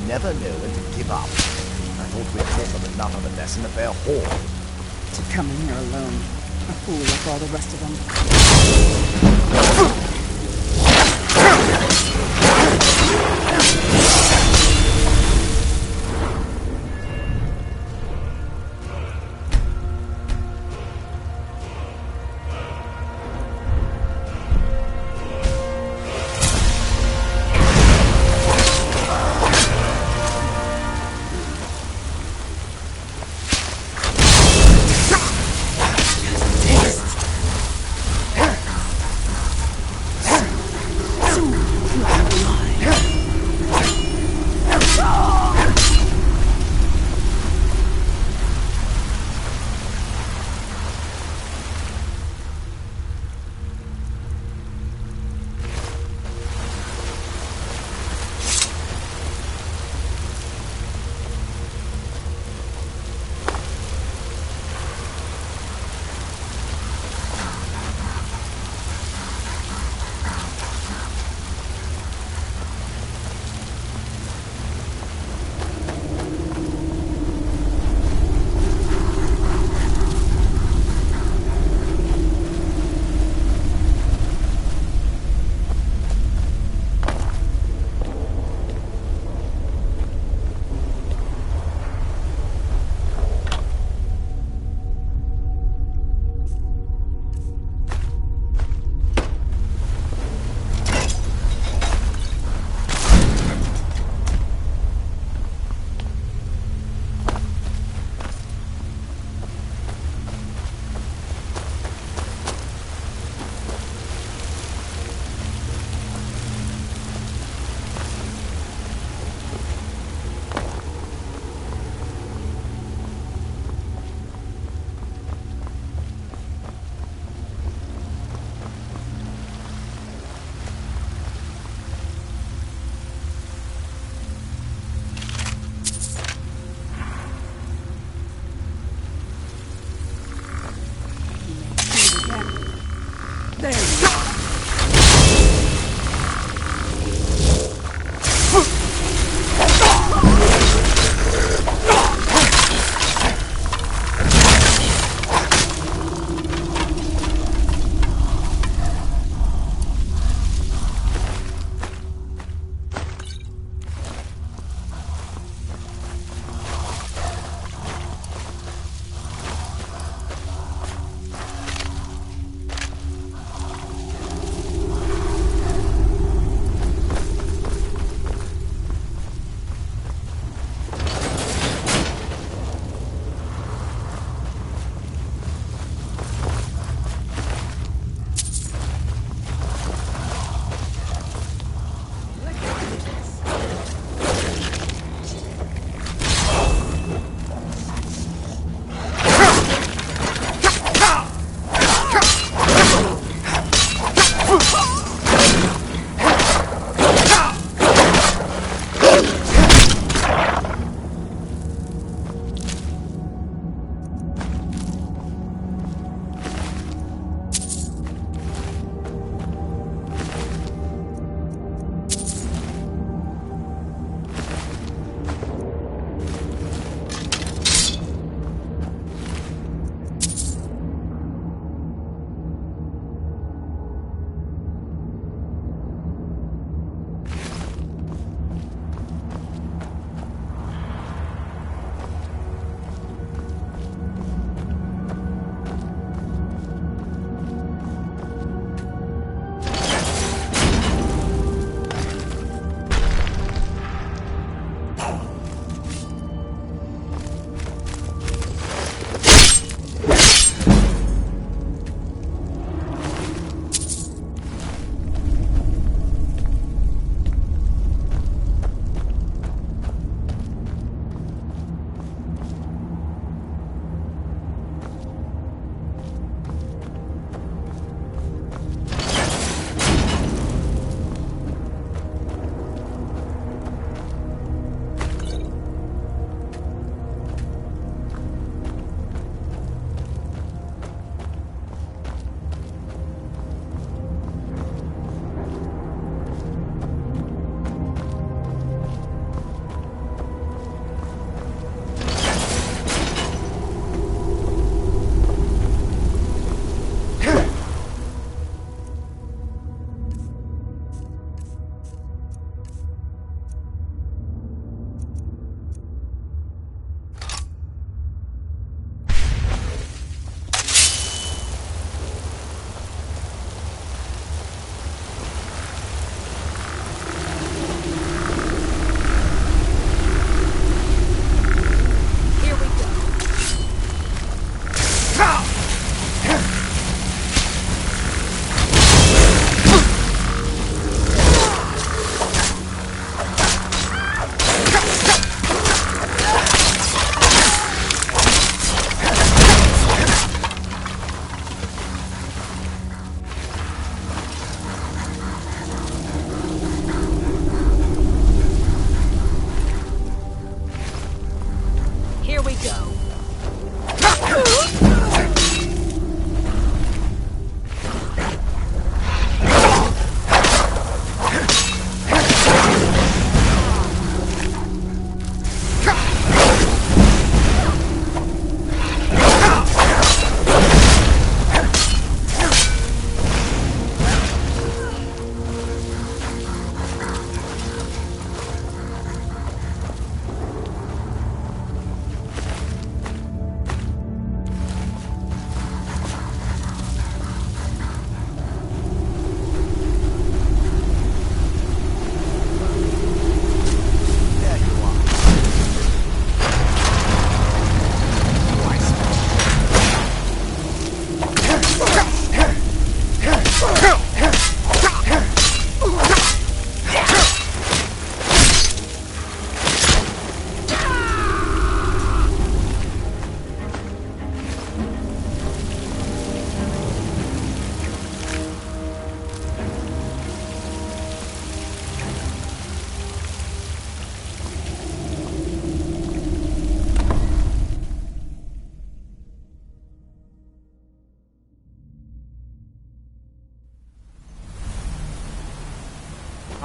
Never known to give up. I thought we'd taught them enough of a lesson at their hall. To come in here alone. A fool like all the rest of them.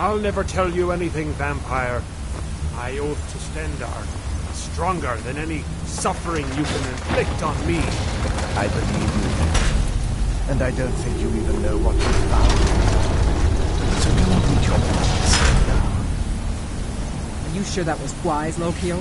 I'll never tell you anything, vampire. I oath to Stendarr, stronger than any suffering you can inflict on me. I believe you. And I don't think you even know what you found. So go and read your thoughts now. Are you sure that was wise, Lokio?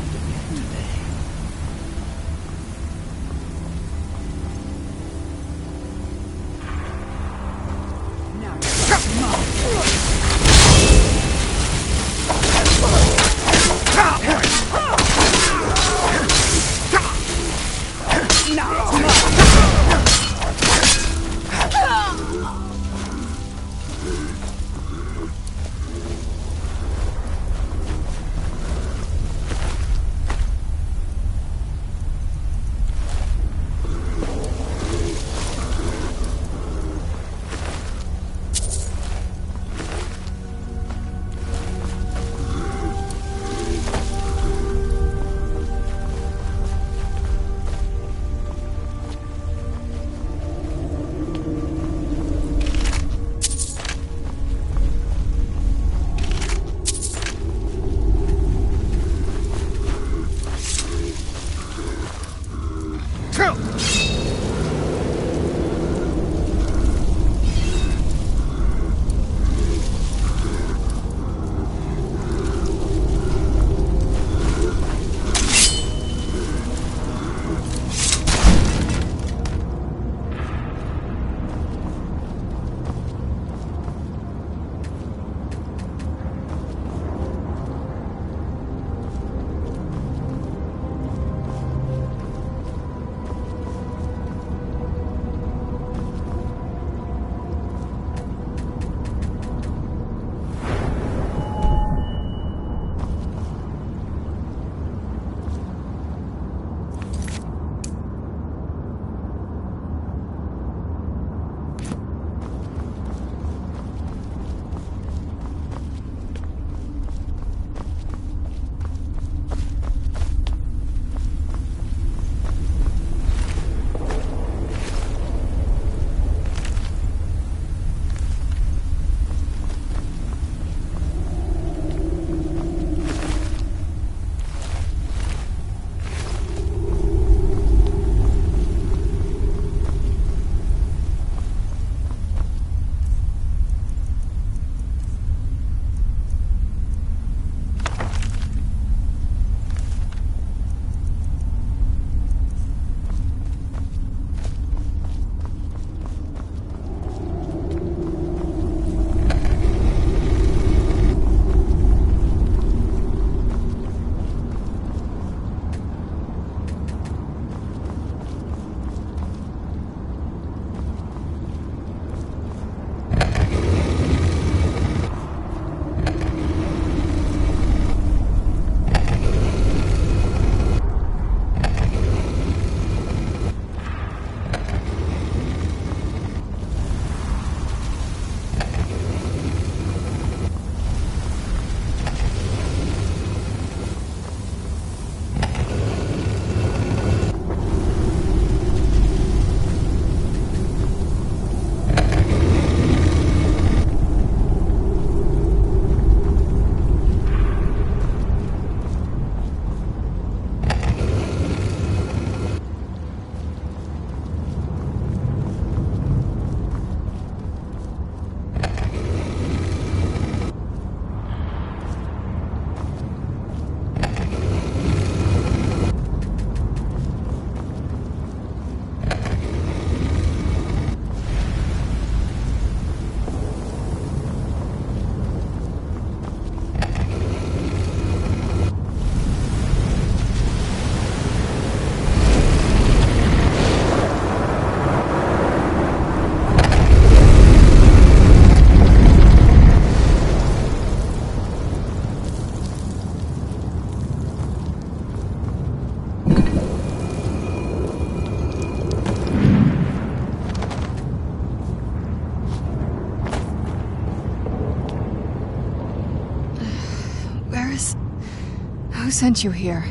Who sent you here?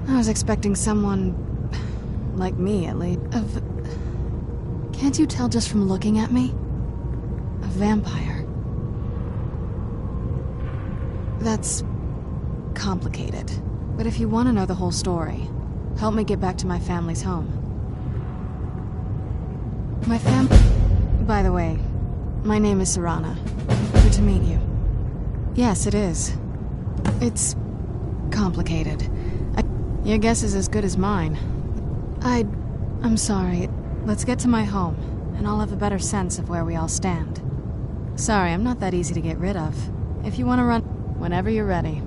I was expecting someone... like me, at least. Can't you tell just from looking at me? vampire. That's complicated. But if you want to know the whole story, help me get back to my family's home. By the way, my name is Serana. Good to meet you. Yes, it is. It's complicated. Your guess is as good as mine. I'm sorry. Let's get to my home, and I'll have a better sense of where we all stand. Sorry, I'm not that easy to get rid of. If you want to run, whenever you're ready.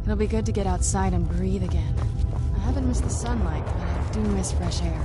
It'll be good to get outside and breathe again. I haven't missed the sunlight, but I do miss fresh air.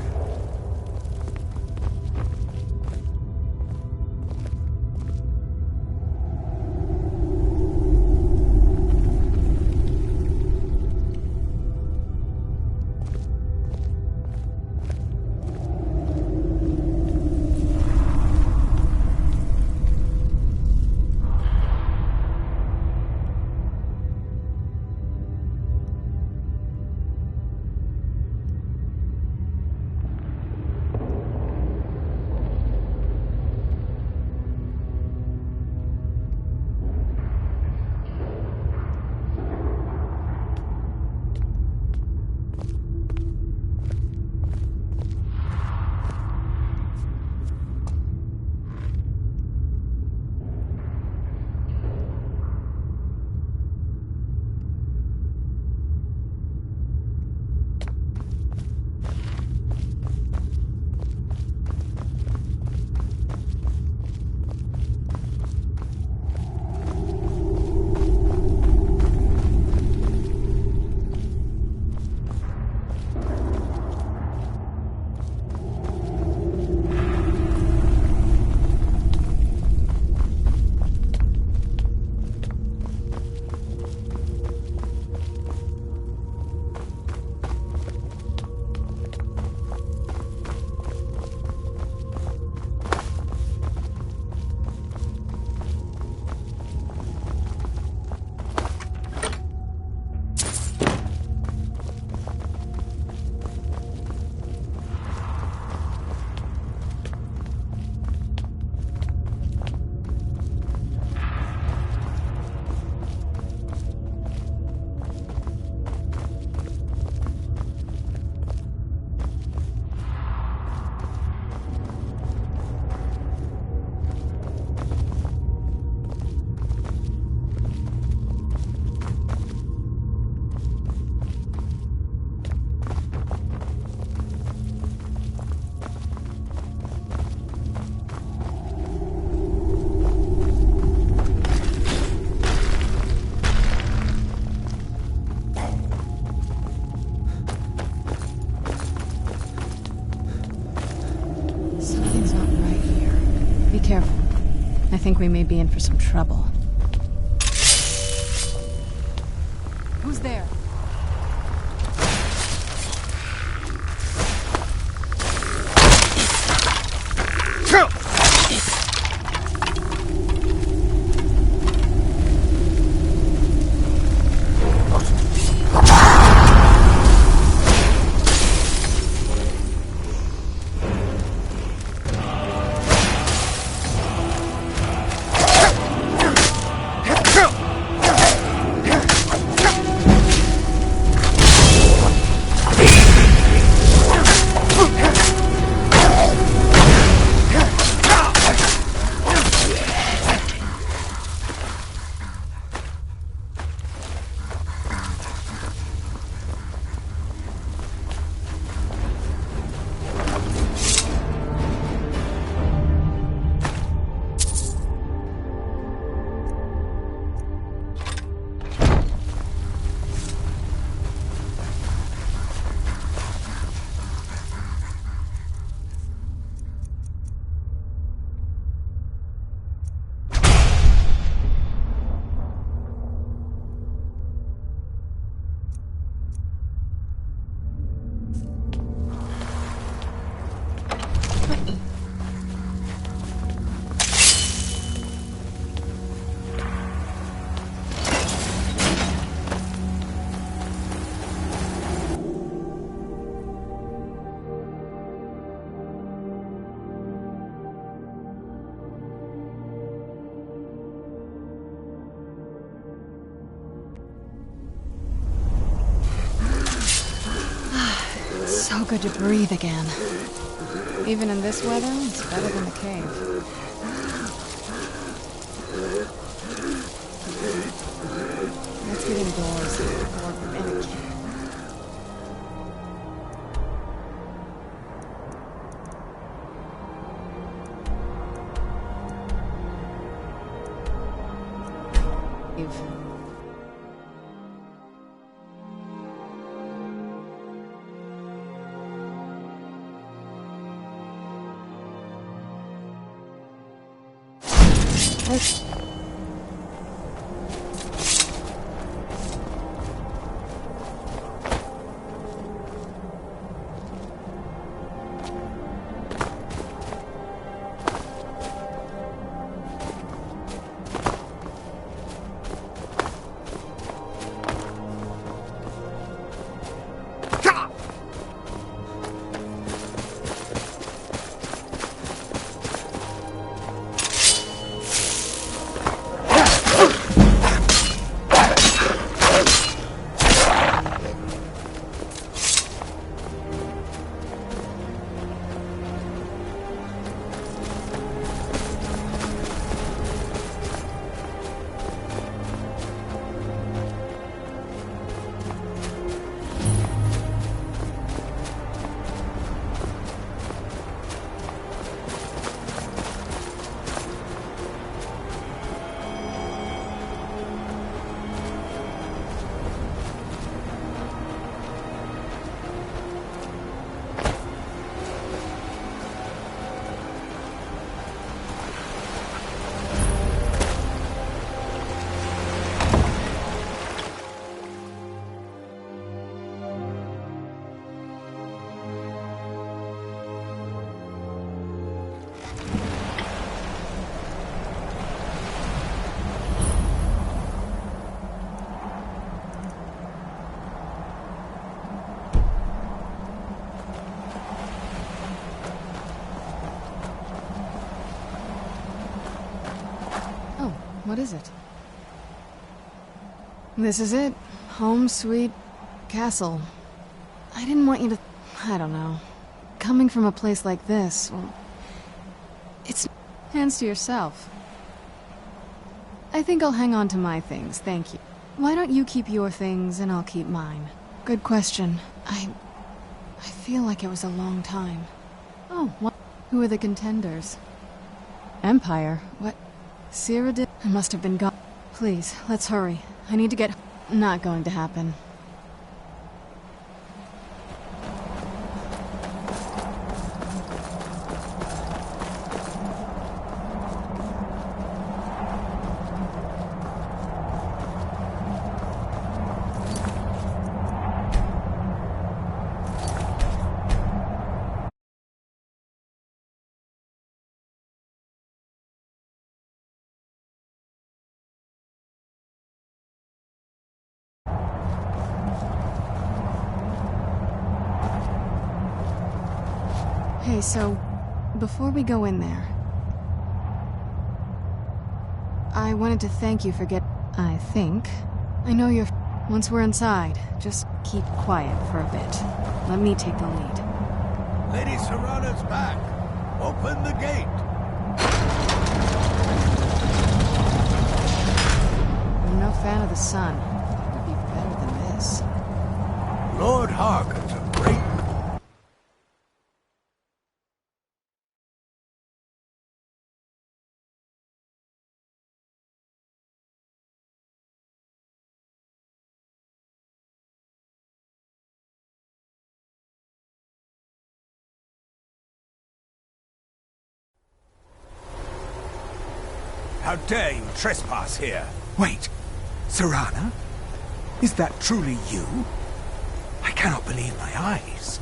Careful. I think we may be in for some trouble. Who's there? So good to breathe again. Even in this weather, it's better than the cave. Let's get indoors and work with energy. What is it? This is it. Home sweet castle. I didn't want you to... I don't know. Coming from a place like this, well... It's... Hands to yourself. I think I'll hang on to my things, thank you. Why don't you keep your things and I'll keep mine? Good question. I feel like it was a long time. Oh, what? Who are the contenders? Empire? What? Cyrodiil? I must have been gone. Please, let's hurry. I need to get... Not going to happen. Hey, so, before we go in there, I wanted to thank you for I think. I know you're... Once we're inside, just keep quiet for a bit. Let me take the lead. Lady Serrana's back. Open the gate. I'm no fan of the sun. It would be better than this. Lord Harkon's a great... How dare you trespass here? Wait, Serrana? Is that truly you? I cannot believe my eyes.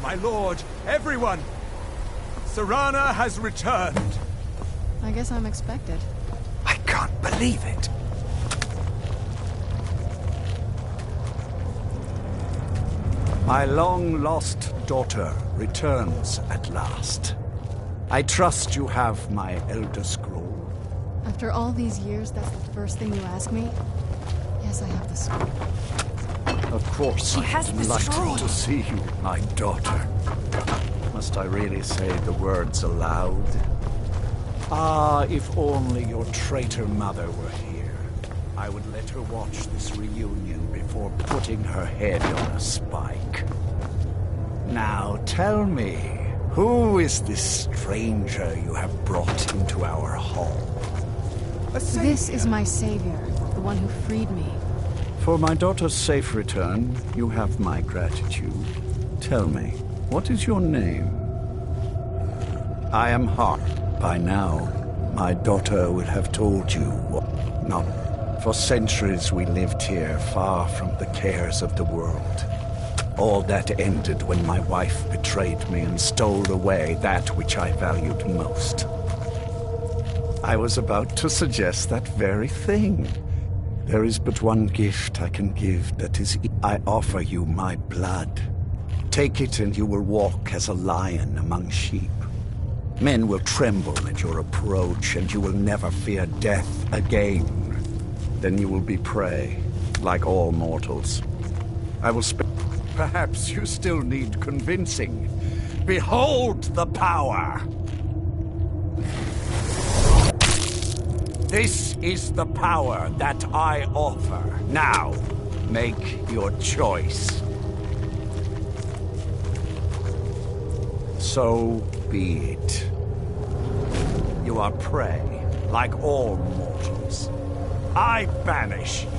My lord, everyone! Serrana has returned. I guess I'm expected. I can't believe it. My long-lost daughter returns at last. I trust you have my Elder Scroll. After all these years, that's the first thing you ask me? Yes, I have the scroll. Of course, She has I'm the delighted scroll. to see you, my daughter. Must I really say the words aloud? Ah, if only your traitor mother were here. I would let her watch this reunion before putting her head on a spike. Now tell me, who is this stranger you have brought into our hall? This is my savior, the one who freed me. For my daughter's safe return, you have my gratitude. Tell me, what is your name? I am Hart. By now, my daughter would have told you what... Not for centuries we lived here, far from the cares of the world. All that ended when my wife betrayed me and stole away that which I valued most. I was about to suggest that very thing. There is but one gift I can give that is... I offer you my blood. Take it and you will walk as a lion among sheep. Men will tremble at your approach and you will never fear death again. Then you will be prey, like all mortals. I will Perhaps you still need convincing. Behold the power! This is the power that I offer. Now, make your choice. So be it. You are prey, like all mortals. I banish you.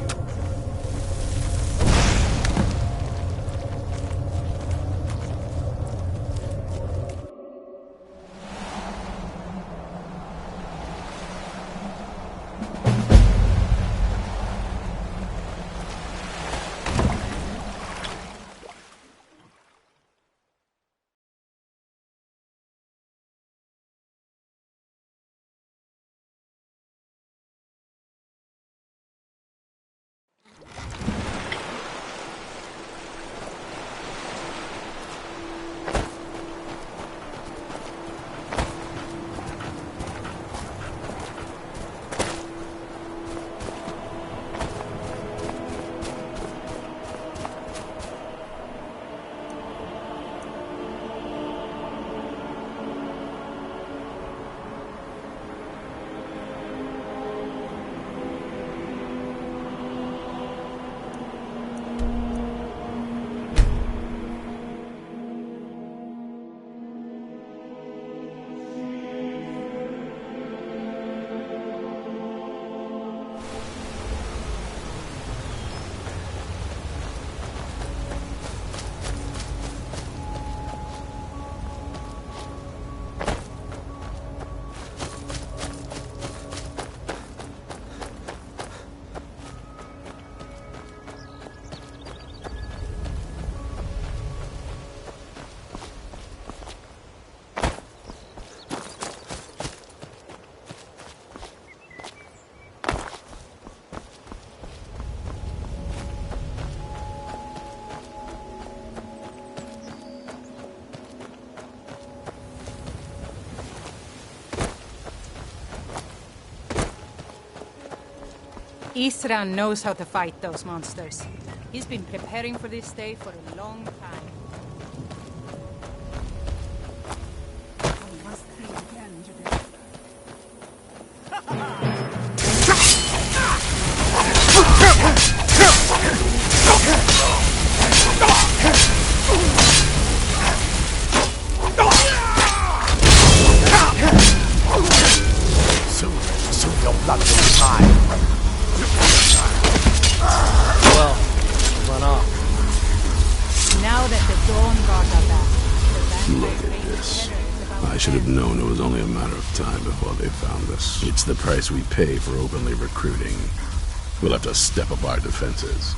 Isran knows how to fight those monsters. He's been preparing for this day for a long time. Soon your blood will be mine. Well, run off. Now that the Dawn Guard are back, the Look at this. I should have known it was only a matter of time before they found us. It's the price we pay for openly recruiting. We'll have to step up our defenses.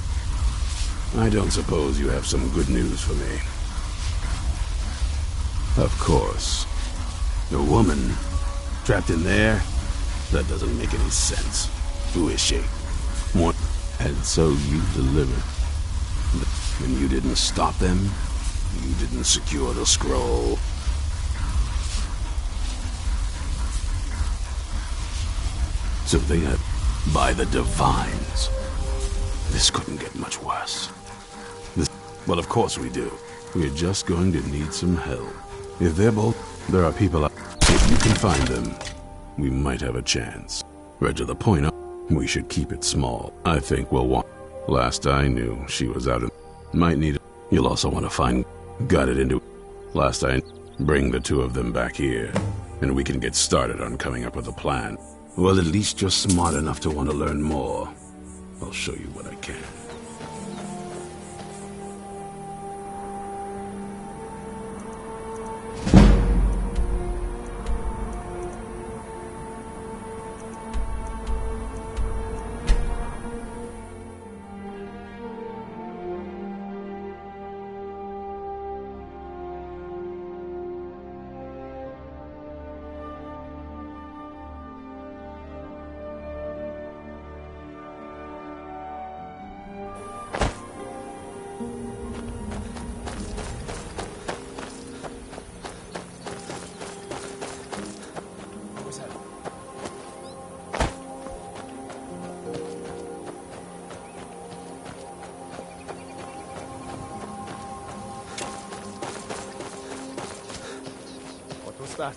I don't suppose you have some good news for me. Of course. A woman trapped in there? That doesn't make any sense. Who is she? What? And so you delivered. And you didn't stop them? You didn't secure the scroll? So they had... By the Divines. This couldn't get much worse. Well, of course we do. We're just going to need some help. If they're both... There are people out... If you can find them, we might have a chance. Right to the point, we should keep it small. I think we'll want... Last I knew, she was out in... Might need... You'll also want to find... Got it into... Last I... Bring the two of them back here, and we can get started on coming up with a plan. Well, at least you're smart enough to want to learn more. I'll show you what I can. What's that?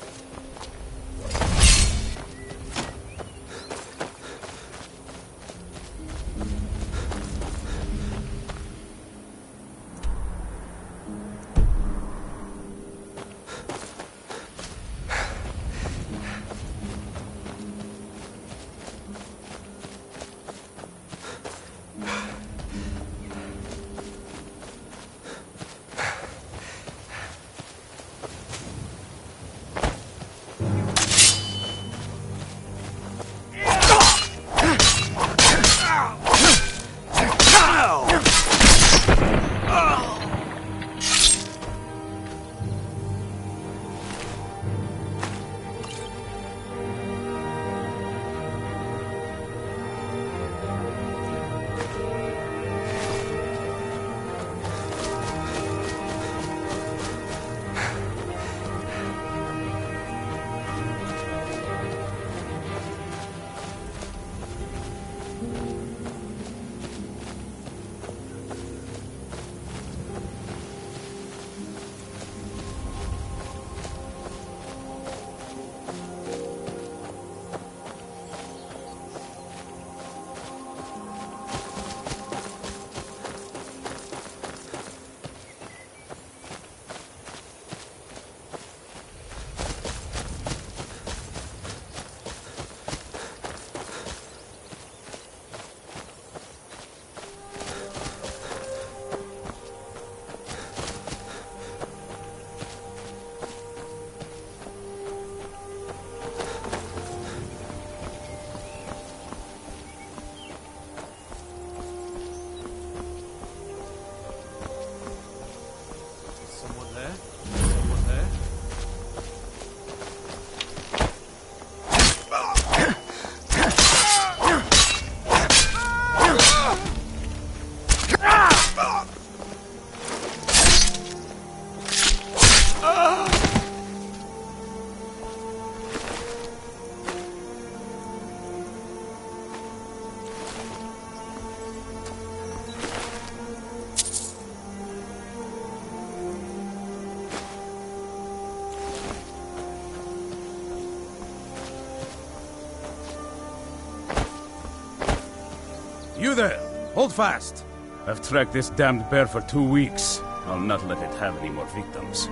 there! Hold fast! I've tracked this damned bear for 2 weeks. I'll not let it have any more victims.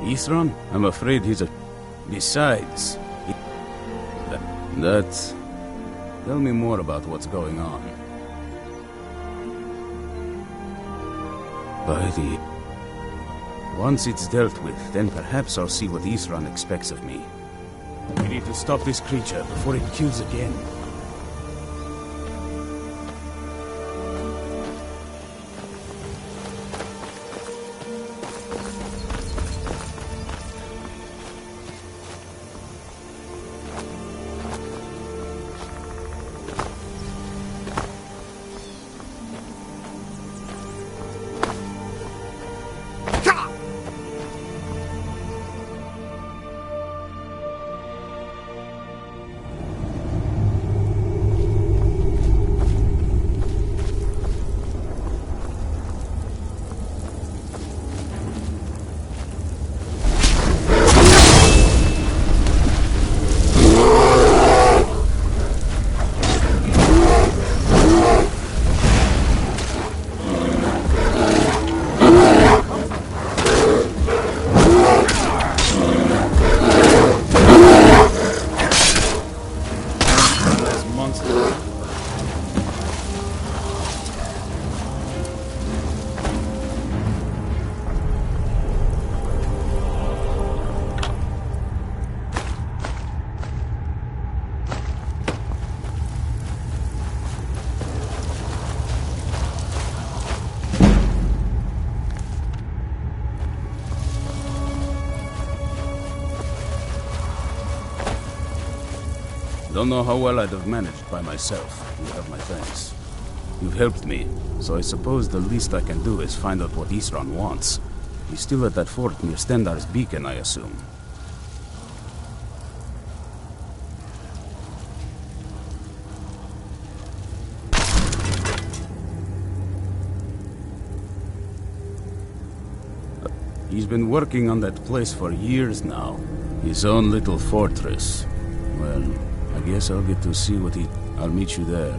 Isran? I'm afraid he's a... Besides... That... Tell me more about what's going on. By the... Once it's dealt with, then perhaps I'll see what Isran expects of me. We need to stop this creature before it kills again. Don't know how well I'd have managed by myself. You have my thanks. You've helped me, so I suppose the least I can do is find out what Isran wants. He's still at that fort near Stendar's beacon, I assume. He's been working on that place for years now. His own little fortress. Well, I guess I'll get to see what he... I'll meet you there.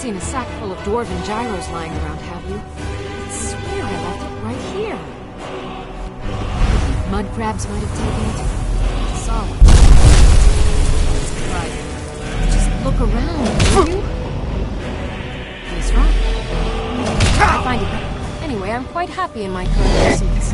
seen a sack full of dwarven gyros lying around, have you? I swear I left it right here. Mud crabs might have taken it. I saw one. Surprising. Just look around, will you? He's right. I find it. Anyway, I'm quite happy in my current pursuits.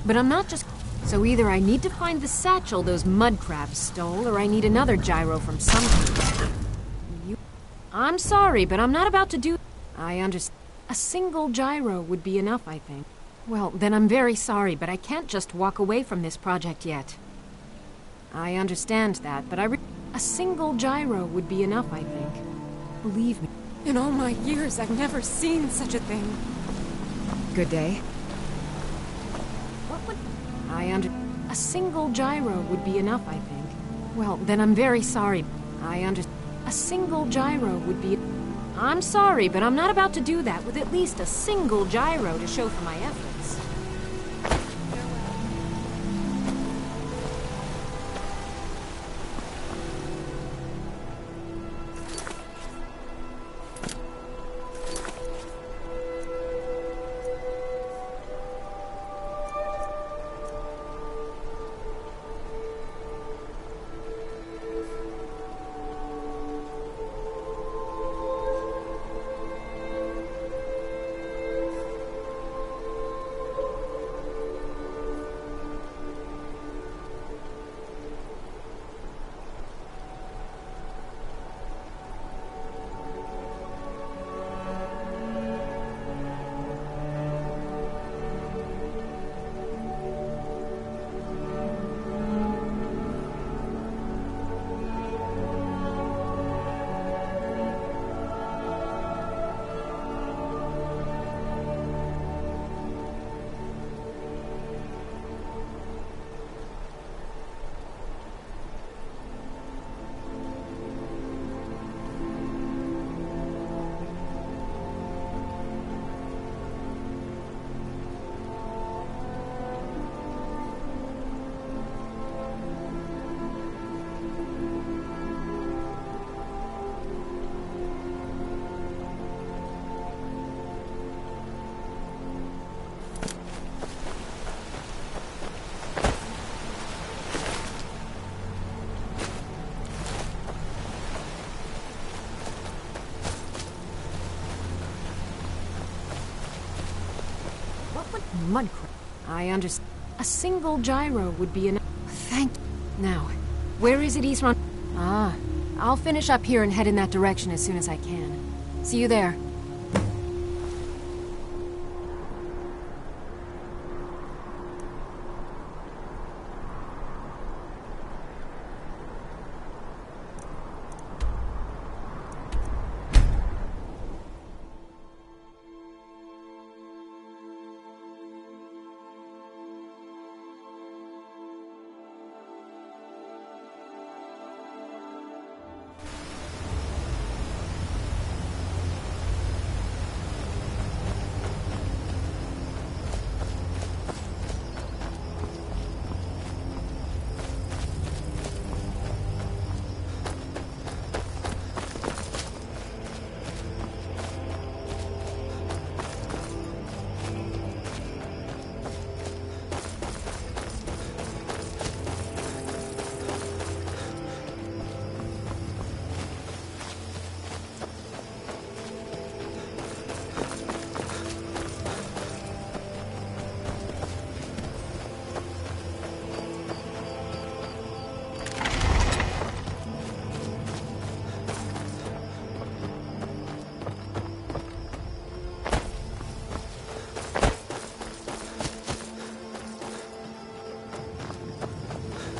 But I'm not just... So either I need to find the satchel those mud crabs stole, or I need another gyro from somewhere. I'm sorry, but I'm not about to do... I understand. A single gyro would be enough, I think. Well, then I'm very sorry, but I can't just walk away from this project yet. I understand that, but a single gyro would be enough, I think. Believe me. In all my years, I've never seen such a thing. Good day. A single gyro would be enough, I think. Well, then I'm very sorry. A single gyro would be... I'm sorry, but I'm not about to do that with at least a single gyro to show for my efforts. Mud crab. I understand. A single gyro would be enough. Thank you. Now, Where is it, Isran? Ah, I'll finish up here and head in that direction as soon as I can. See you there.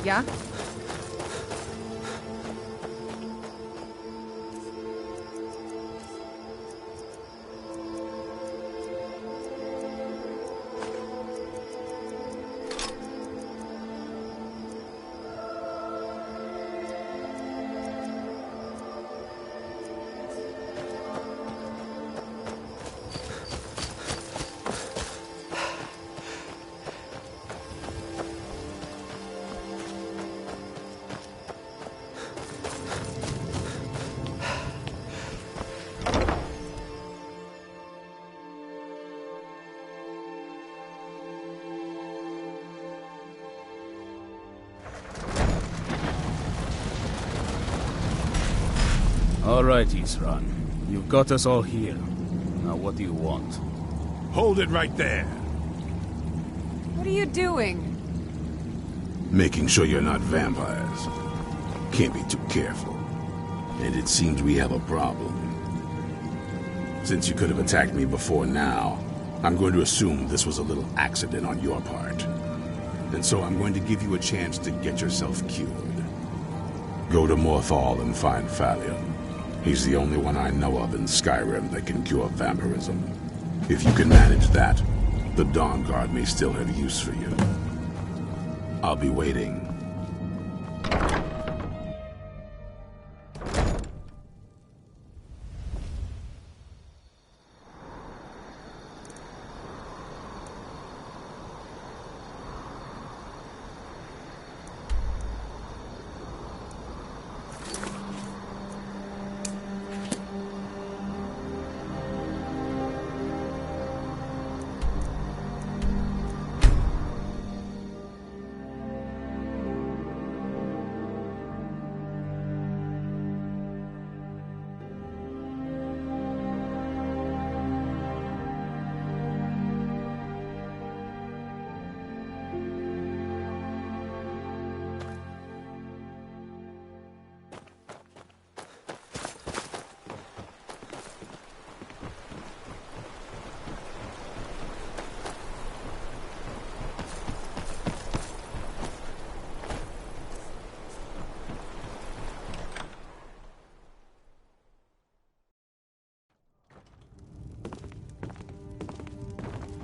Yeah? All right, Isran. You've got us all here. Now what do you want? Hold it right there. What are you doing? Making sure you're not vampires. Can't be too careful. And it seems we have a problem. Since you could have attacked me before now, I'm going to assume this was a little accident on your part. And so I'm going to give you a chance to get yourself cured. Go to Morthal and find Phalion. He's the only one I know of in Skyrim that can cure vampirism. If you can manage that, the Dawnguard may still have use for you. I'll be waiting.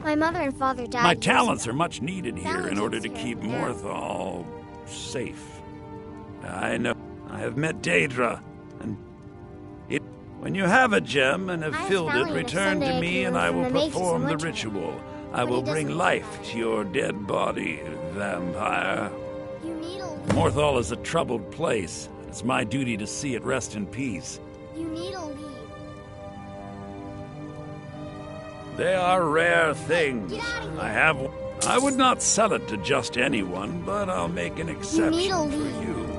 My mother and father died. My talents are much needed here in order to keep Morthal safe. I know. I have met Daedra, and when you have a gem and have filled it, return to me and I will perform the ritual. I will bring life to your dead body, vampire. Morthal is a troubled place. It's my duty to see it rest in peace. You need a leave. They are rare things. I would not sell it to just anyone, but I'll make an exception for you.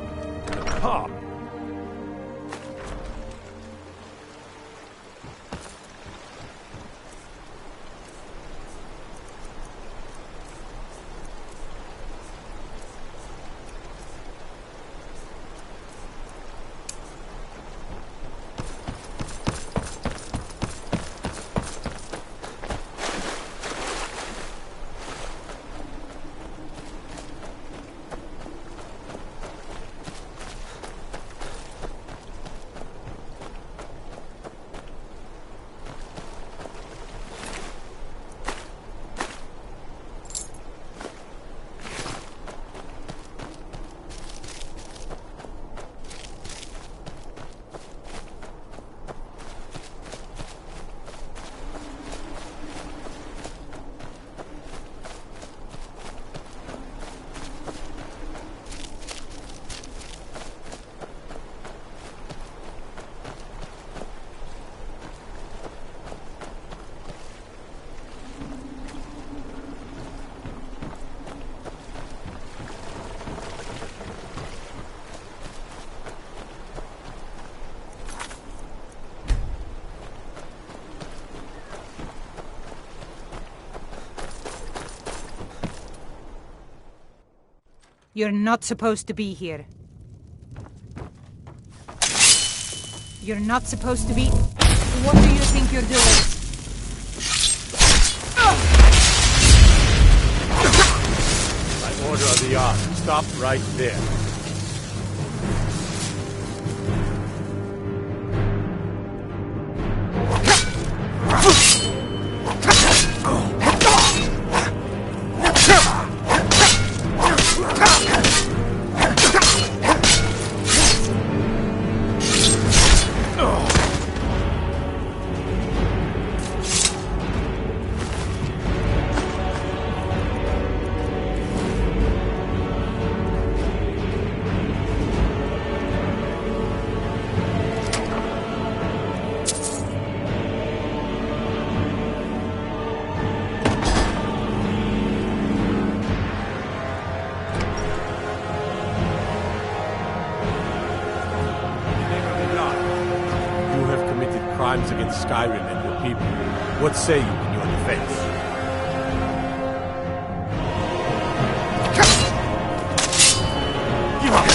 Pop. You're not supposed to be here. You're not supposed to be... What do you think you're doing? By order of the Yard, stop right there. Crimes against Skyrim and your people. What say you in your defense? Give up,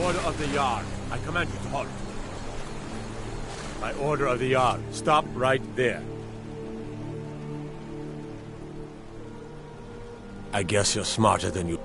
order of the Yard, I command you to halt. By order of the Yard, stop right there. I guess you're smarter than you...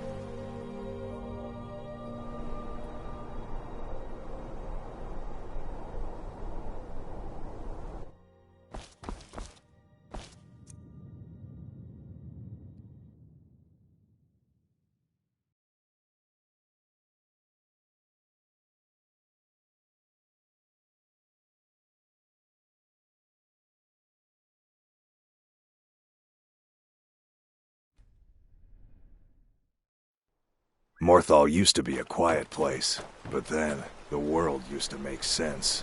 Morthal used to be a quiet place, but then the world used to make sense.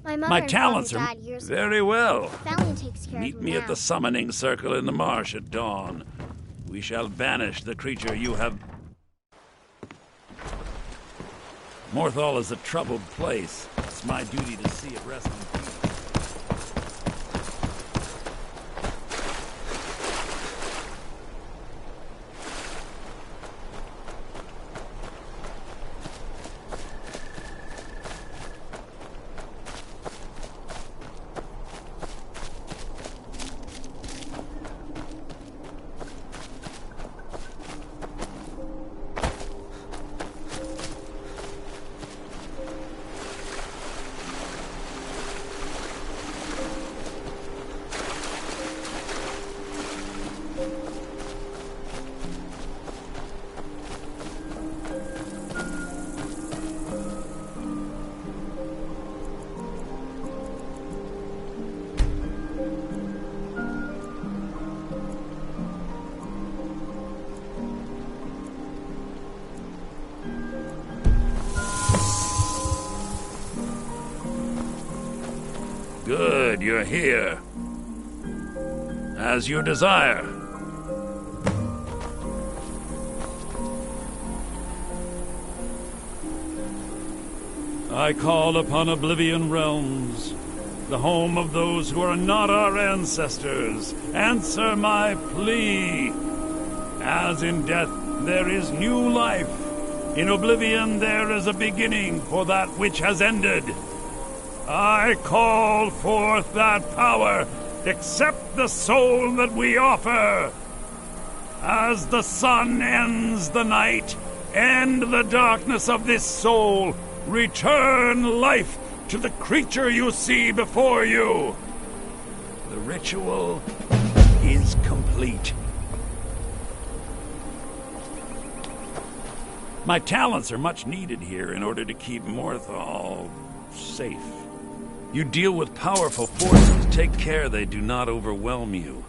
My talents are very well. Valiant takes care Meet of me now. at the summoning circle in the marsh at dawn. We shall banish the creature you have... Morthal is a troubled place. It's my duty to see it rest in peace. glad you're here. As you desire. I call upon Oblivion Realms, the home of those who are not our ancestors. Answer my plea. As in death there is new life, in Oblivion there is a beginning for that which has ended. I call forth that power. Accept the soul that we offer. As the sun ends the night, end the darkness of this soul. Return life to the creature you see before you. The ritual is complete. My talents are much needed here in order to keep Morthal safe. You deal with powerful forces. Take care they do not overwhelm you.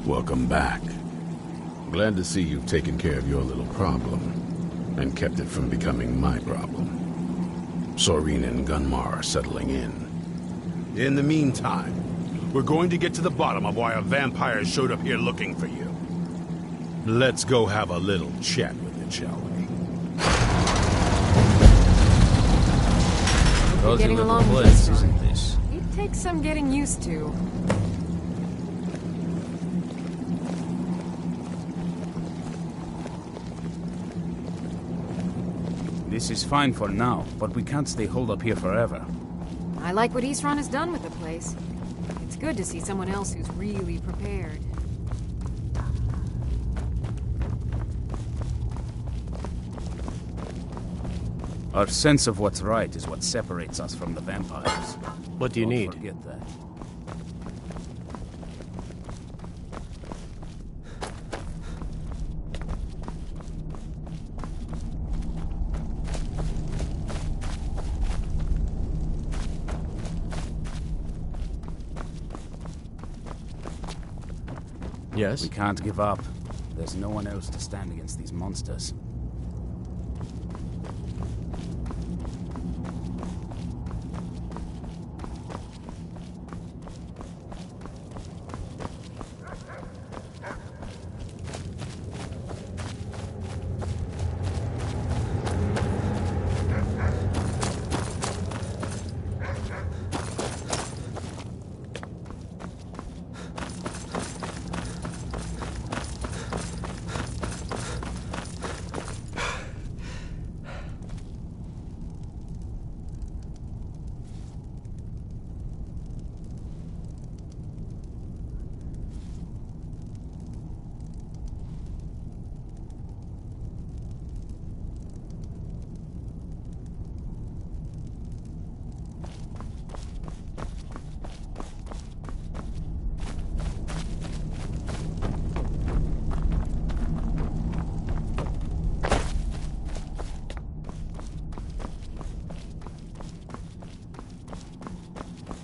Welcome back. Glad to see you've taken care of your little problem, and kept it from becoming my problem. Sorin and Gunmar are settling in. In the meantime, we're going to get to the bottom of why a vampire showed up here looking for you. Let's go have a little chat with it, shall we? You're getting along place, with isn't this? It takes some getting used to. This is fine for now, but we can't stay holed up here forever. I like what Isran has done with the place. It's good to see someone else who's really prepared. Our sense of what's right is what separates us from the vampires. What do you need? Don't forget that. Yes? We can't give up. There's no one else to stand against these monsters.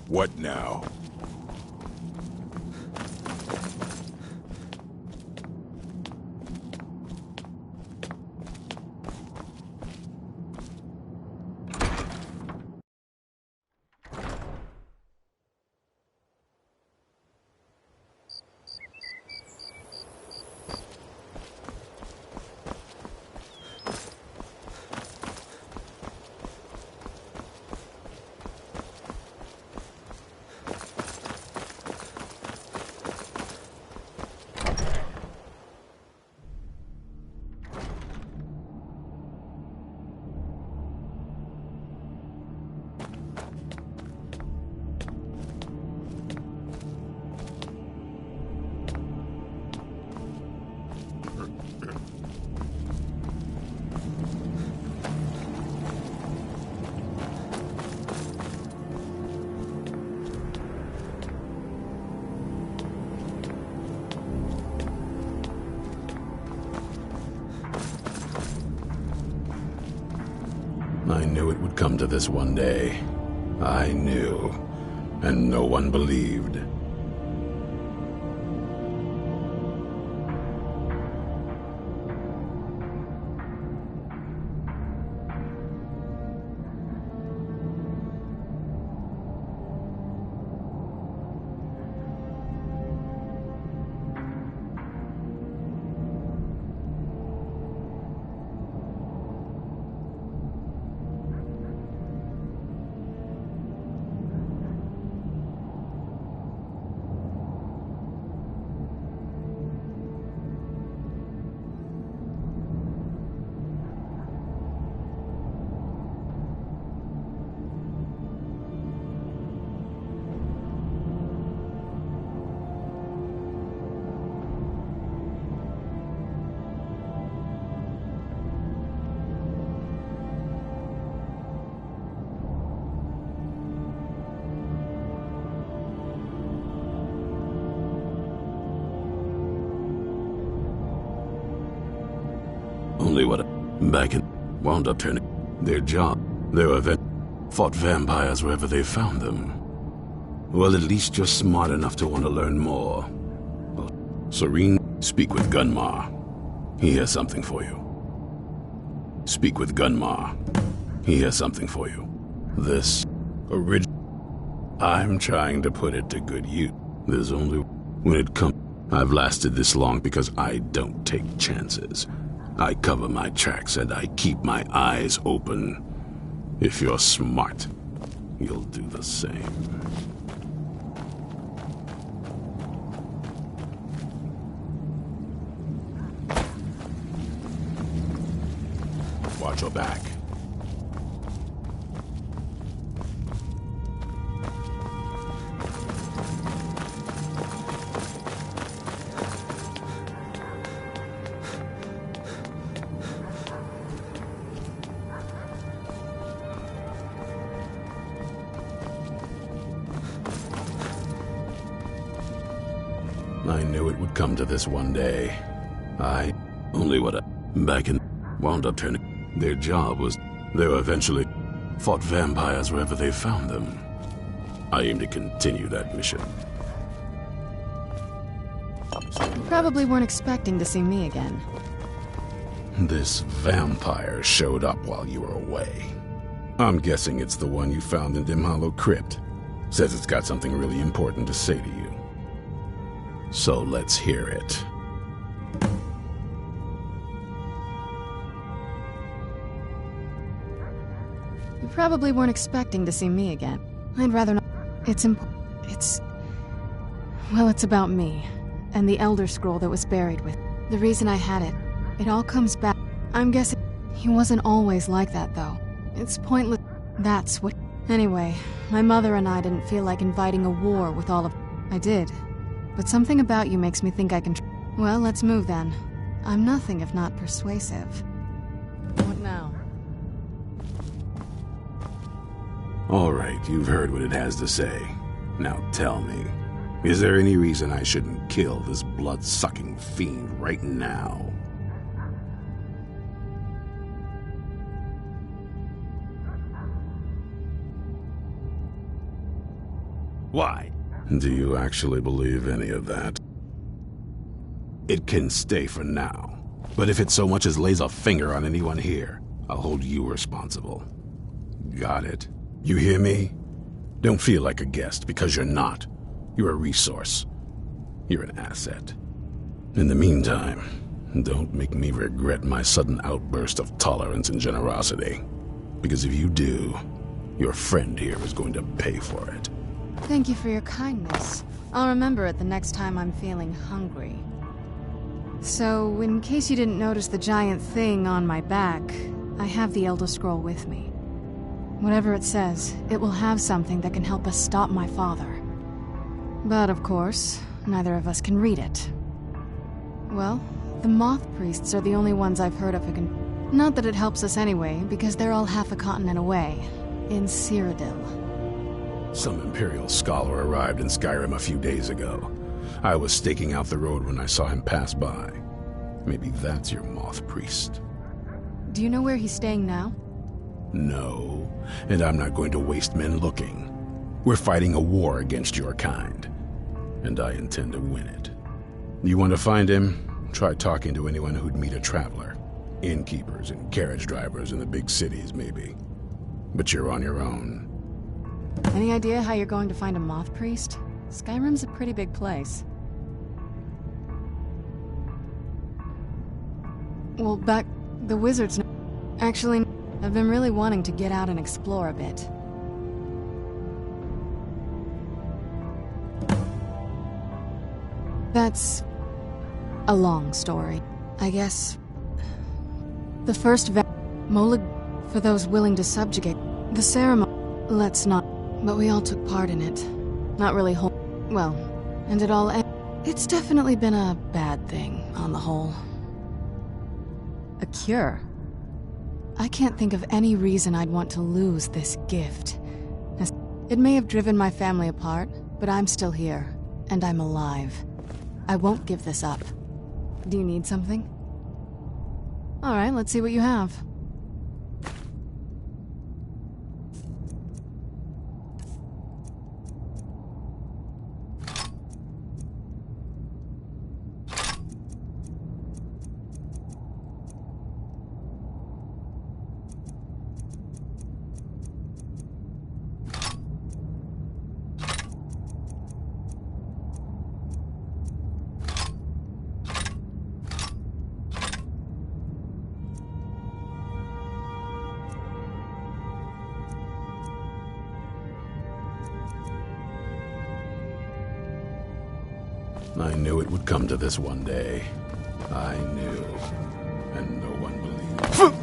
What now? I knew it would come to this one day. I knew, and no one believed. Only what back in wound up turning their job. They were fought vampires wherever they found them. Well, at least you're smart enough to want to learn more. Well, Serene, speak with Gunmar. He has something for you. Speak with Gunmar. He has something for you. This original. I'm trying to put it to good use. There's only when it comes. I've lasted this long because I don't take chances. I cover my tracks and I keep my eyes open. If you're smart, you'll do the same. Watch your back. I knew it would come to this one day. Only what back in wound up turning. Their job was they were eventually fought vampires wherever they found them. I aim to continue that mission. You probably weren't expecting to see me again. This vampire showed up while you were away. I'm guessing it's the one you found in Dim Hollow Crypt. Says it's got something really important to say to you. So let's hear it. You probably weren't expecting to see me again. I'd rather not. Well, it's about me, and the Elder Scroll that was buried with. The reason I had it. It all comes back. I'm guessing he wasn't always like that, though. It's pointless. That's what. Anyway, my mother and I didn't feel like inviting a war with all of. I did. But something about you makes me think I can. Well, let's move then. I'm nothing if not persuasive. What now? All right, you've heard what it has to say. Now tell me, is there any reason I shouldn't kill this blood-sucking fiend right now? Why? Do you actually believe any of that? It can stay for now. But if it so much as lays a finger on anyone here, I'll hold you responsible. Got it? You hear me? Don't feel like a guest, because you're not. You're a resource. You're an asset. In the meantime, don't make me regret my sudden outburst of tolerance and generosity. Because if you do, your friend here is going to pay for it. Thank you for your kindness. I'll remember it the next time I'm feeling hungry. So, in case you didn't notice the giant thing on my back, I have the Elder Scroll with me. Whatever it says, it will have something that can help us stop my father. But of course, neither of us can read it. Well, the Moth Priests are the only ones I've heard of who can... Not that it helps us anyway, because they're all half a continent away, in Cyrodiil. Some Imperial scholar arrived in Skyrim a few days ago. I was staking out the road when I saw him pass by. Maybe that's your Moth Priest. Do you know where he's staying now? No, and I'm not going to waste men looking. We're fighting a war against your kind, and I intend to win it. You want to find him? Try talking to anyone who'd meet a traveler. Innkeepers and carriage drivers in the big cities, maybe. But you're on your own. Any idea how you're going to find a Moth Priest? Skyrim's a pretty big place. Well, the wizards... Actually, I've been really wanting to get out and explore a bit. That's a long story, I guess. The first Molag, for those willing to subjugate. The ceremony, let's not, but we all took part in it. Not really well, and it all it's definitely been a bad thing, on the whole. A cure? I can't think of any reason I'd want to lose this gift. It may have driven my family apart, but I'm still here, and I'm alive. I won't give this up. Do you need something? Alright, let's see what you have. I knew it would come to this one day. I knew. And no one believed.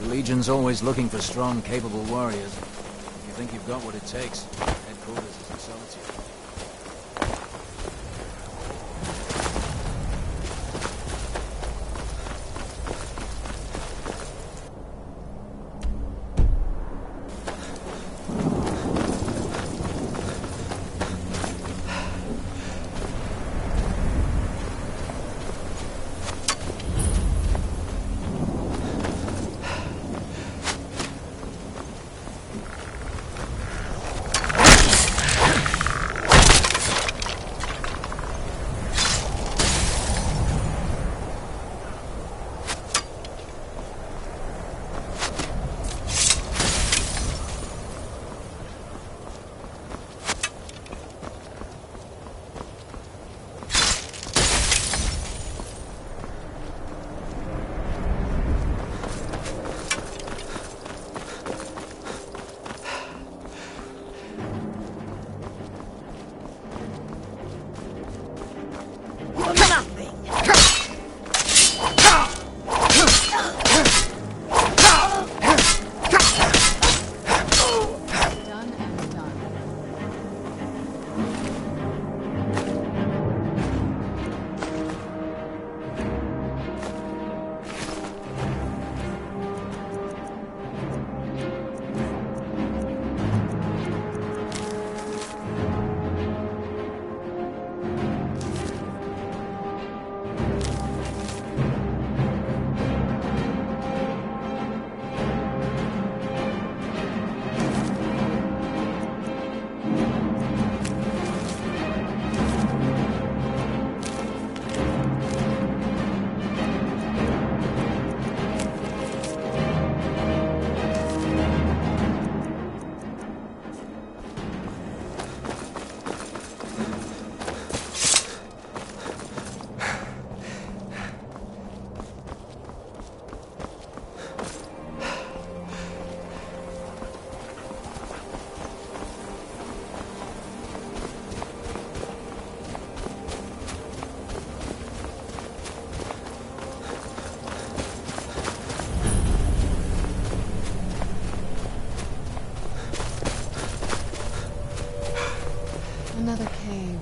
Legion's always looking for strong, capable warriors. If you think you've got what it takes, headquarters is in Solitude. Another cave.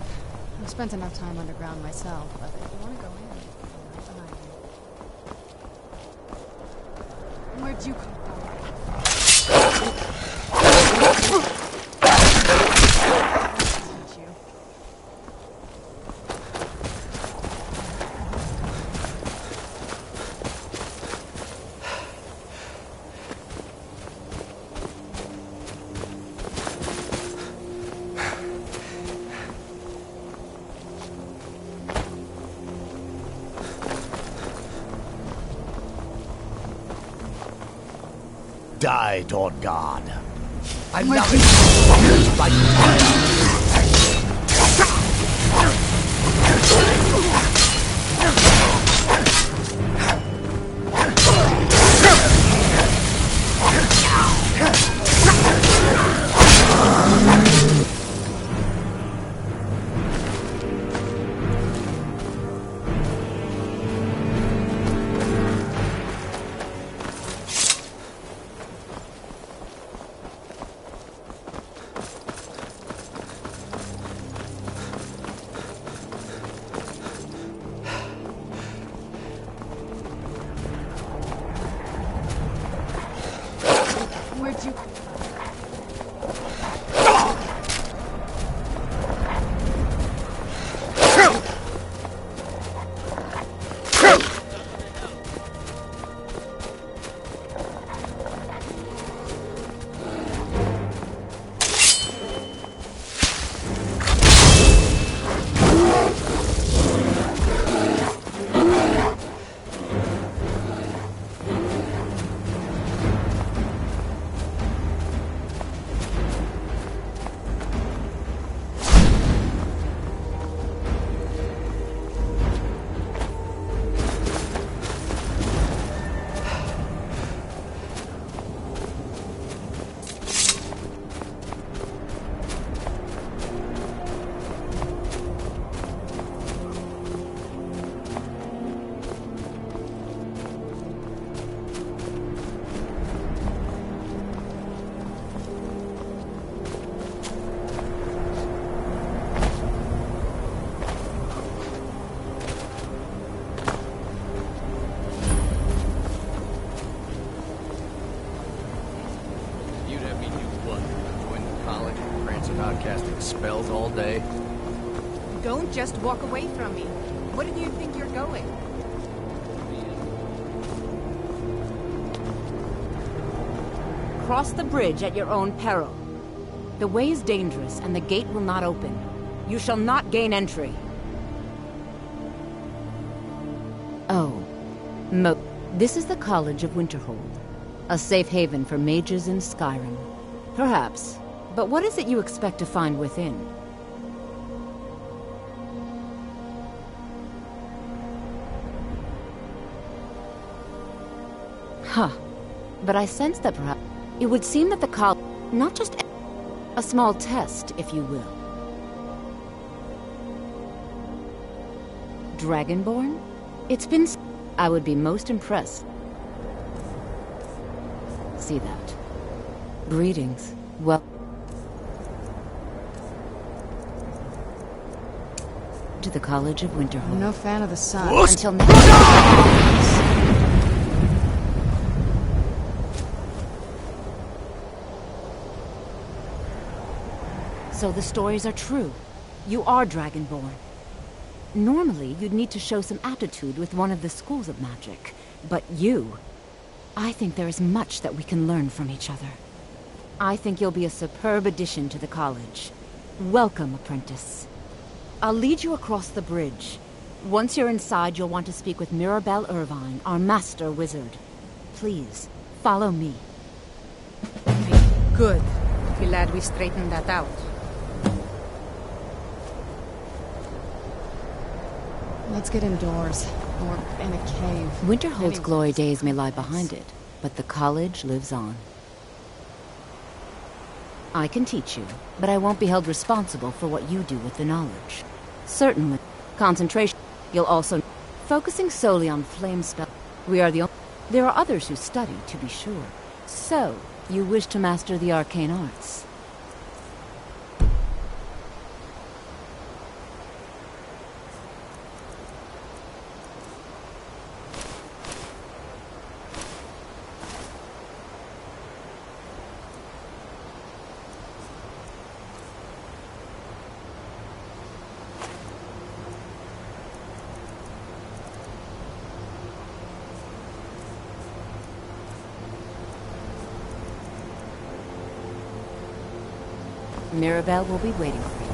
I've spent enough time underground myself, but if you want to go in, I'm right behind you. Where'd you come Die, Lord God. I love it. Like fire. spells all day. Don't just walk away from me. Where do you think you're going? Cross the bridge at your own peril. The way is dangerous, and the gate will not open. You shall not gain entry. Oh. This is the College of Winterhold. A safe haven for mages in Skyrim. Perhaps. But what is it you expect to find within? Huh. But I sense that perhaps... It would seem that the college... Not just... A small test, if you will. Dragonborn? It's been... I would be most impressed. See that. Greetings. Well... To the College of Winterhold. I'm no fan of the sun. Until now... So the stories are true. You are Dragonborn. Normally, you'd need to show some aptitude with one of the schools of magic. But you... I think there is much that we can learn from each other. I think you'll be a superb addition to the college. Welcome, apprentice. I'll lead you across the bridge. Once you're inside, you'll want to speak with Mirabelle Irvine, our master wizard. Please, follow me. Good. Glad we straightened that out. Let's get indoors. Or in a cave. Winterhold's glory days may lie behind it, but the college lives on. I can teach you, but I won't be held responsible for what you do with the knowledge. Certainly. Concentration. You'll also... Focusing solely on flame spell. We are the only... There are others who study, to be sure. So, you wish to master the arcane arts. Mirabelle will be waiting for you.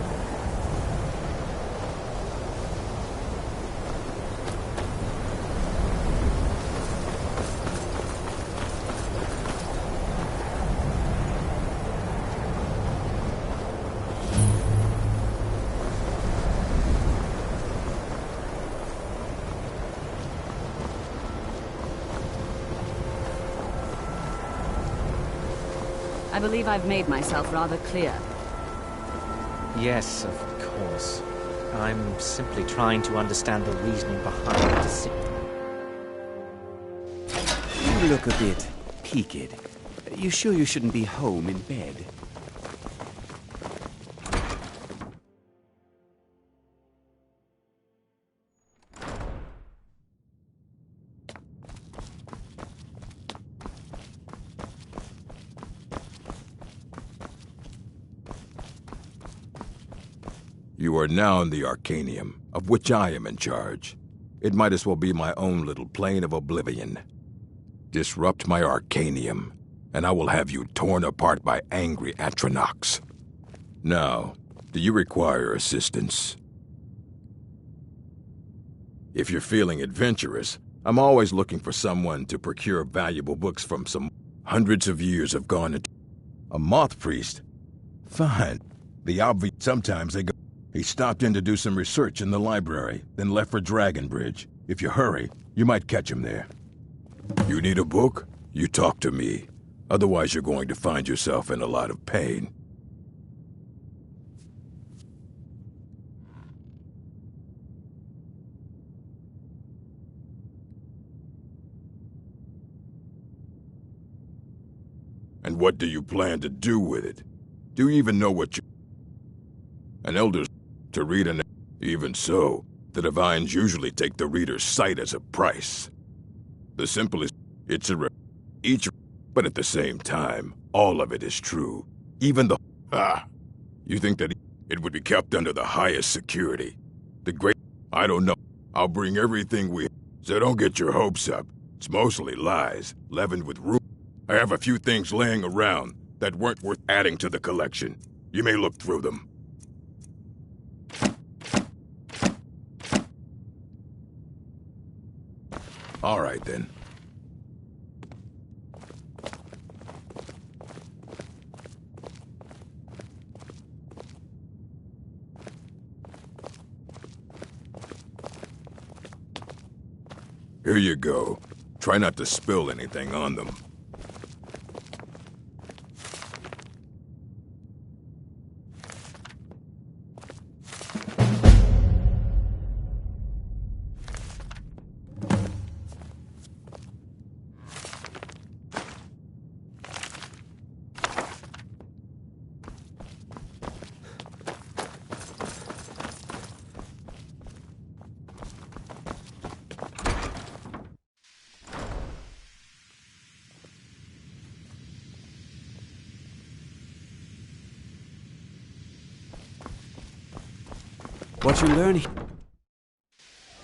I believe I've made myself rather clear. Yes, of course. I'm simply trying to understand the reasoning behind the decision. You look a bit peaked. You sure you shouldn't be home in bed? You are now in the Arcanium, of which I am in charge. It might as well be my own little plane of oblivion. Disrupt my Arcanium, and I will have you torn apart by angry Atronachs. Now, do you require assistance? If you're feeling adventurous, I'm always looking for someone to procure valuable books from some hundreds of years have gone into... A moth priest? Fine. The obvious... Sometimes they go... He stopped in to do some research in the library, then left for Dragonbridge. If you hurry, you might catch him there. You need a book? You talk to me. Otherwise, you're going to find yourself in a lot of pain. And what do you plan to do with it? Do you even know what you... An elder's to read an... Even so, the divines usually take the reader's sight as a price. The simplest... It's a... Each... But at the same time, all of it is true. Even the... You think that... It would be kept under the highest security. The great... I don't know. I'll bring everything we... So don't get your hopes up. It's mostly lies, leavened with rumors. I have a few things laying around that weren't worth adding to the collection. You may look through them. All right, then. Here you go. Try not to spill anything on them. What you learn here...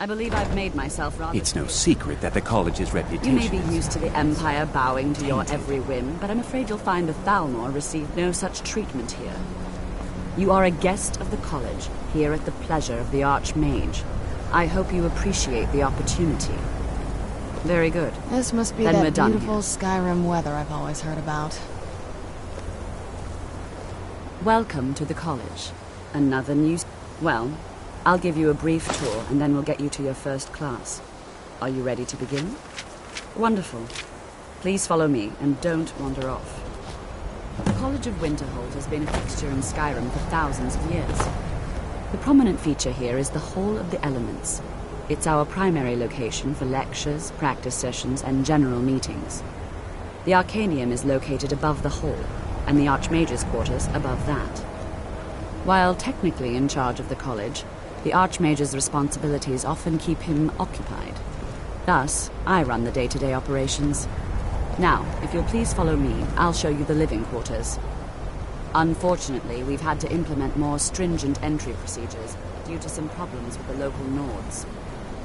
I believe I've made myself rather... It's no secret that the college's reputation You may be used to the Empire bowing to your every whim, but I'm afraid you'll find the Thalmor received no such treatment here. You are a guest of the college, here at the pleasure of the Archmage. I hope you appreciate the opportunity. Very good. This must be Then we're that done beautiful here. Skyrim weather I've always heard about. Welcome to the college. Another new... Well, I'll give you a brief tour, and then we'll get you to your first class. Are you ready to begin? Wonderful. Please follow me, and don't wander off. The College of Winterhold has been a fixture in Skyrim for thousands of years. The prominent feature here is the Hall of the Elements. It's our primary location for lectures, practice sessions, and general meetings. The Arcanium is located above the hall, and the Archmage's quarters above that. While technically in charge of the college, the Archmage's responsibilities often keep him occupied. Thus, I run the day-to-day operations. Now, if you'll please follow me, I'll show you the living quarters. Unfortunately, we've had to implement more stringent entry procedures due to some problems with the local Nords.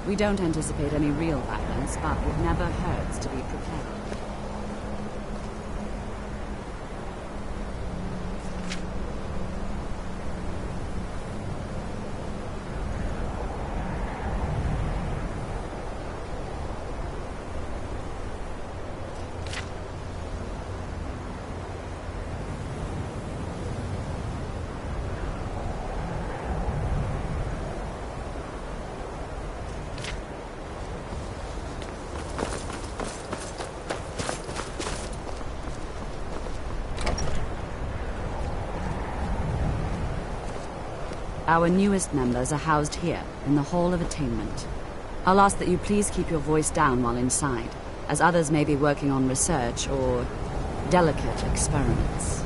We don't anticipate any real violence, but it never hurts to be prepared. Our newest members are housed here, in the Hall of Attainment. I'll ask that you please keep your voice down while inside, as others may be working on research or delicate experiments.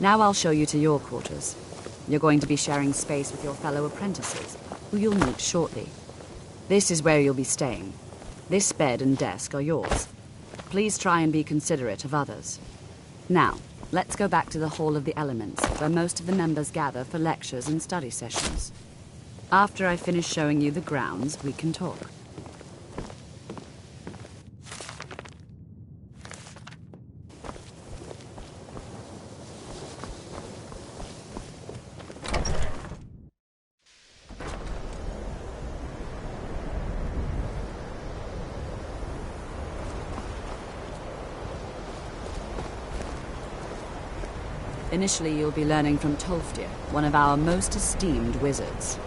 Now I'll show you to your quarters. You're going to be sharing space with your fellow apprentices, who you'll meet shortly. This is where you'll be staying. This bed and desk are yours. Please try and be considerate of others. Now, let's go back to the Hall of the Elements, where most of the members gather for lectures and study sessions. After I finish showing you the grounds, we can talk. Initially, you'll be learning from Tolfdir, one of our most esteemed wizards.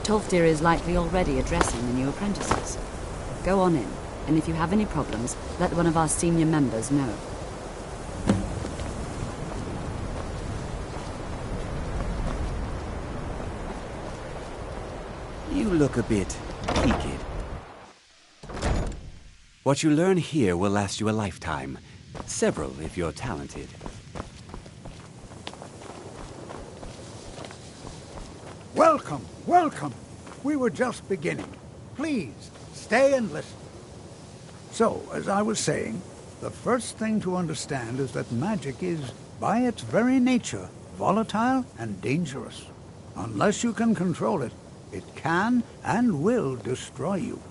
Tolfdir is likely already addressing the new apprentices. Go on in, and if you have any problems, let one of our senior members know. You look a bit peaked. What you learn here will last you a lifetime. Several, if you're talented. Welcome, welcome. We were just beginning. Please, stay and listen. So, as I was saying, the first thing to understand is that magic is, by its very nature, volatile and dangerous. Unless you can control it, it can and will destroy you.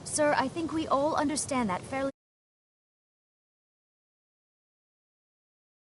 Sir, I think we all understand that fairly...